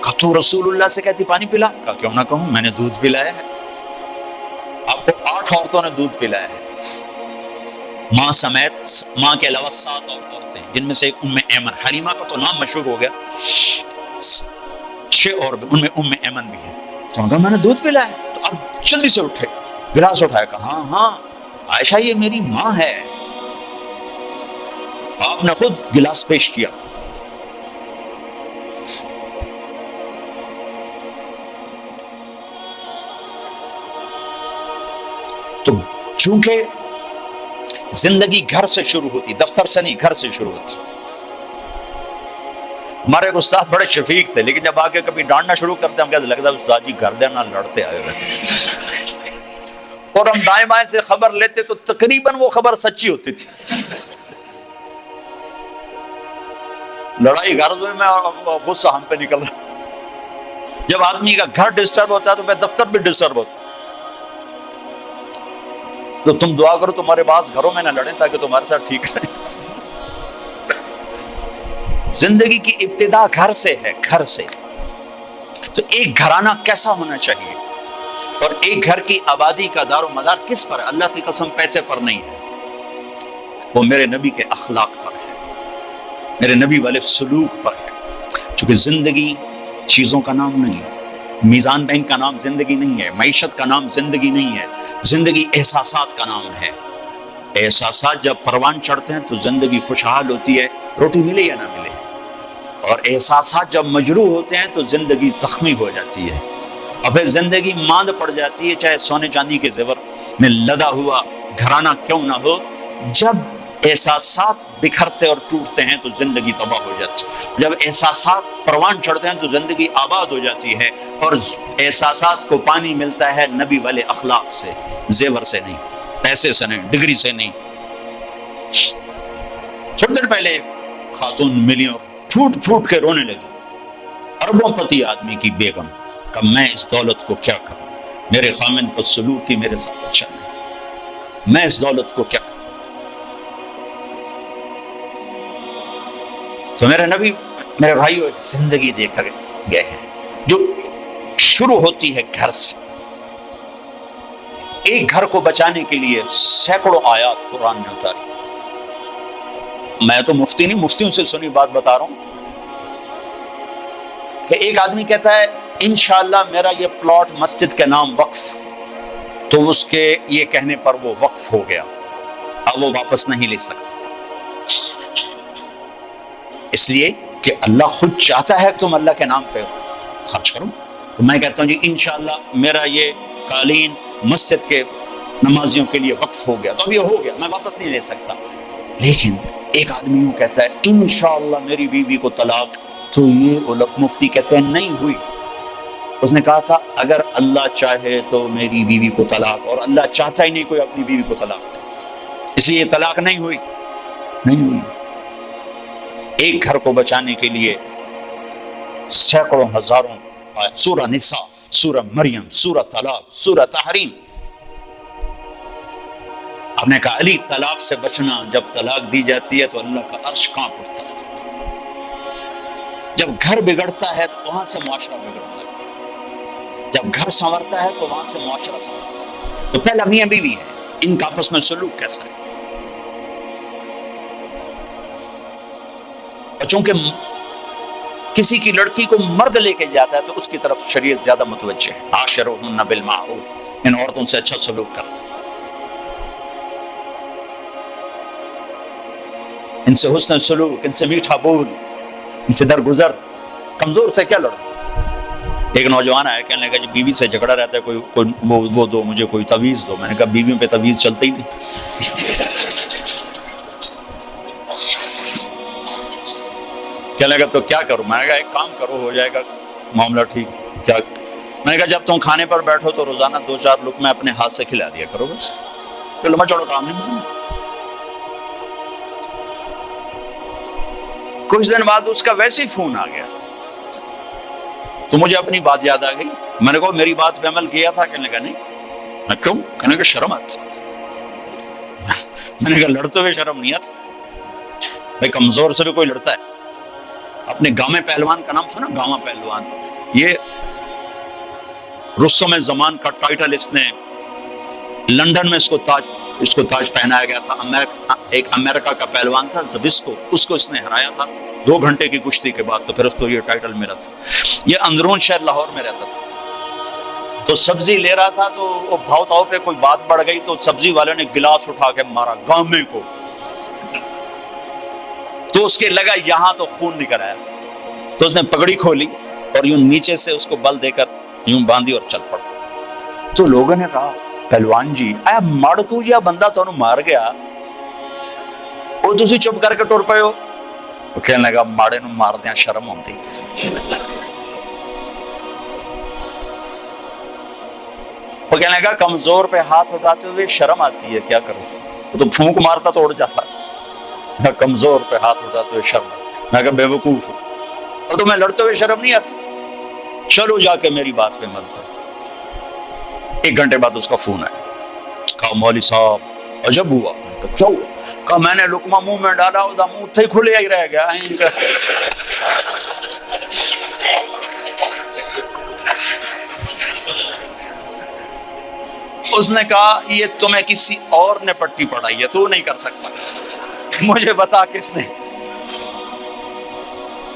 [SPEAKER 1] کہا تو رسول اللہ سے کہتی پانی پلا؟ کہا کیوں نہ کہوں، میں نے دودھ پلایا ہے، آپ کو 8 عورتوں نے دودھ پلایا ہے، ماں سمیت، ماں کے علاوہ 7 اور عورتیں، جن میں سے ایک ام ایمن، حلیمہ کا تو نام مشہور ہو گیا، 6 اور بھی، ان میں ام ایمن بھی ہے۔ تو انہوں نے کہا میں نے دودھ پلایا ہے۔ تو اب جلدی سے اٹھے، گلاس اٹھایا، کہا ہاں ہاں عائشہ یہ میری ماں ہے۔ آپ نے خود گلاس پیش کیا۔ تو چونکہ زندگی گھر سے شروع ہوتی، دفتر سے نہیں، گھر سے شروع ہوتی۔ ہمارے ایک استاد بڑے شفیق تھے، لیکن جب آگے کبھی ڈانٹنا شروع کرتے ہم کہتے لگتا ہے استاد جی گھر دینا لڑتے آئے ہوئے، اور ہم دائیں بائیں سے خبر لیتے تو تقریباً وہ خبر سچی ہوتی تھی۔ لڑائی گھر میں اور غصہ ہم پہ نکل رہا۔ جب آدمی کا گھر ڈسٹرب ہوتا ہے تو پھر دفتر بھی ڈسٹرب ہوتا ہے۔ تو تم دعا کرو تمہارے پاس گھروں میں نہ لڑیں تاکہ تمہارے ساتھ ٹھیک رہے۔ زندگی کی ابتدا گھر سے ہے، گھر سے۔ تو ایک گھرانہ کیسا ہونا چاہیے، اور ایک گھر کی آبادی کا دار و مدار کس پر ہے؟ اللہ کی قسم پیسے پر نہیں ہے، وہ میرے نبی کے اخلاق پر ہے، میرے نبی والے سلوک پر ہے۔ چونکہ زندگی چیزوں کا نام نہیں ہے، میزان بینک کا نام زندگی نہیں ہے، معیشت کا نام زندگی نہیں ہے، زندگی احساسات کا نام ہے۔ احساسات جب پروان چڑھتے ہیں تو زندگی خوشحال ہوتی ہے، روٹی ملے یا نہ ملے، اور احساسات جب مجروح ہوتے ہیں تو زندگی زخمی ہو جاتی ہے، اور پھر زندگی ماند پڑ جاتی ہے، چاہے سونے چاندی کے زیور میں لدا ہوا گھرانہ کیوں نہ ہو۔ جب احساسات بکھرتے اور ٹوٹتے ہیں تو زندگی تباہ ہو جاتی ہے، جب احساسات پروان چڑھتے ہیں تو زندگی آباد ہو جاتی ہے، اور احساسات کو پانی ملتا ہے نبی والے اخلاق سے، زیور سے نہیں، پیسے سے نہیں، ڈگری سے نہیں۔ تھوڑی دیر پہلے خاتون ملی اور پھوٹ پھوٹ کے رونے لگی، اربوں پتی آدمی کی بیگم، کہ میں اس دولت کو کیا کروں، میرے خامن پر سلوک کی میرے ساتھ اچھا نہیں، میں اس دولت کو کیا کروں۔ تو میرے نبی، میرے بھائیو، زندگی دے کر گئے ہیں جو شروع ہوتی ہے گھر سے۔ ایک گھر کو بچانے کے لیے سینکڑوں آیات قرآن نے اتاری۔ میں تو مفتی نہیں، مفتیوں سے سنی بات بتا رہا ہوں کہ ایک آدمی کہتا ہے انشاءاللہ میرا یہ پلاٹ مسجد کے نام وقف، تو اس کے یہ کہنے پر وہ وقف ہو گیا، اب وہ واپس نہیں لے سکتا، اس لیے کہ اللہ خود چاہتا ہے کہ تم اللہ کے نام پہ خرچ کرو۔ تو میں کہتا ہوں جی انشاءاللہ میرا یہ قالین مسجد کے نمازیوں کے لیے وقف ہو گیا، تو اب یہ ہو گیا، میں واپس نہیں لے سکتا۔ لیکن ایک آدمی یوں کہتا ہے انشاءاللہ میری بیوی کو طلاق، تو یہ مفتی کہتے ہیں نہیں ہوئی۔ اس نے کہا تھا اگر اللہ چاہے تو میری بیوی کو طلاق، اور اللہ چاہتا ہی نہیں کوئی اپنی بیوی کو طلاق دے، اس لیے یہ طلاق نہیں ہوئی، نہیں ہوئی۔ ایک گھر کو بچانے کے لیے سینکڑوں ہزاروں آیات، سورہ نساء، سورہ مریم، سورہ طلاق، سورہ تحریم۔ آپ نے کہا علی طلاق سے بچنا، جب طلاق دی جاتی ہے تو اللہ کا عرش کانپ اٹھتا ہے، جب گھر بگڑتا ہے تو وہاں سے معاشرہ بگڑتا ہے، جب گھر سنورتا ہے تو وہاں سے معاشرہ سنورتا ہے۔ تو پہلا میاں بیوی ہے، ان کا آپس میں سلوک کیسا ہے؟ اور چونکہ کسی کی لڑکی کو مرد لے کے جاتا ہے تو اس کی طرف شریعت زیادہ متوجہ ہے، عاشروہن بالمعروف، ان عورتوں سے اچھا سلوک کرنا، ان سے حسن سلوک، ان سے میٹھا بول، ان سے درگزر۔ کمزور سے کیا لڑو، ایک نوجوان آیا کہنے لگا جی بیوی سے جھگڑا رہتا ہے، کوئی وہ دو مجھے، کوئی تعویذ دو۔ میں نے کہا بیویوں پہ تعویذ چلتے ہی نہیں۔ کہنے لگا تو کیا کروں؟ میں نے کہا ایک کام کرو، ہو جائے گا معاملہ ٹھیک۔ کیا؟ میں نے کہا جب تم کھانے پر بیٹھو تو روزانہ 2-4 لقمے اپنے ہاتھ سے کھلا دیا کرو، بس تو لمبا چوڑا کام نہیں بننا۔ کچھ دن بعد اس کا ویسے ہی فون آ گیا تو مجھے اپنی بات یاد آ گئی۔ میں نے کہا میری بات پہ عمل کیا تھا؟ کہنے لگا نہیں۔ میں کیوں؟ کہنے لگا شرم آتی۔ میں نے کہا لڑتے ہوئے شرم نہیں آتی؟ بھائی کمزور سے بھی کوئی لڑتا ہے؟ اپنے گامے پہلوان کا نام سنا؟ گاما پہلوان، یہ رستم زمان کا ٹائٹل اس نے لندن میں اس کو تاج پہنایا گیا تھا۔ ایک امریکہ کا پہلوان تھا زبسکو، اس کو اس نے ہرایا تھا 2 گھنٹے کی کشتی کے بعد، تو پھر اس کو یہ ٹائٹل ملا تھا۔ یہ اندرون شہر لاہور میں رہتا تھا، تو سبزی لے رہا تھا، تو وہ بھاؤ تاؤ پہ کوئی بات بڑھ گئی تو سبزی والے نے گلاس اٹھا کے مارا گامے کو، تو اس کے لگا یہاں تو خون نکل آیا، تو اس نے پگڑی کھولی اور یوں نیچے سے اس کو بل دے کر یوں باندھی اور چل پڑا۔ تو لوگوں نے کہا پہلوان جی اے مڑ تو جا بندہ تو مار گیا، وہ تسی چپ کر کے ٹر پے ہو؟ وہ کہنے لگا ماڑے نو مار دیا شرم ہوندی۔ وہ کہنے لگا کمزور پہ ہاتھ اٹھاتے ہوئے شرم آتی ہے، کیا کروں؟ وہ تو پھونک مارتا تو اڑ جاتا۔ کمزور پہ ہاتھ اٹھاتے ہوئے شرم آتی۔ میں کہا بے وقوف، اور تمہیں لڑتے ہوئے شرم نہیں آتی؟ چلو جا کے میری بات پہ عمل کرو۔ 1 گھنٹے بعد اس کا فون آیا، کہا مولوی صاحب عجب ہوا۔ میں نے کہا کیا ہوا؟ کہا میں نے لقمہ منہ میں ڈالا، وہ منہ تھے کھلے ہی رہ گیا۔ اس نے کہا یہ تمہیں کسی اور نے پٹی پڑھائی ہے، تو نہیں کر سکتا، مجھے بتا کس نے؟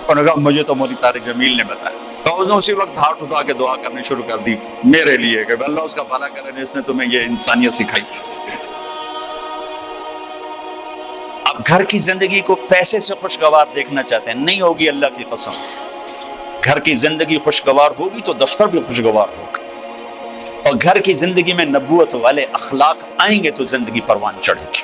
[SPEAKER 1] انہوں نے کہا مجھے تو مولوی طارق جمیل نے بتایا۔ کہا اس نے اسی وقت ہاتھ اٹھا کے دعا کرنی شروع کر دی میرے لیے کہ اللہ اس کا بھلا کرے، جس نے تمہیں یہ انسانیت سکھائی۔ اب گھر کی زندگی کو پیسے سے خوشگوار دیکھنا چاہتے ہیں، نہیں ہوگی اللہ کی قسم۔ گھر کی زندگی خوشگوار ہوگی تو دفتر بھی خوشگوار ہوگا، اور گھر کی زندگی میں نبوت والے اخلاق آئیں گے تو زندگی پروان چڑھے گی۔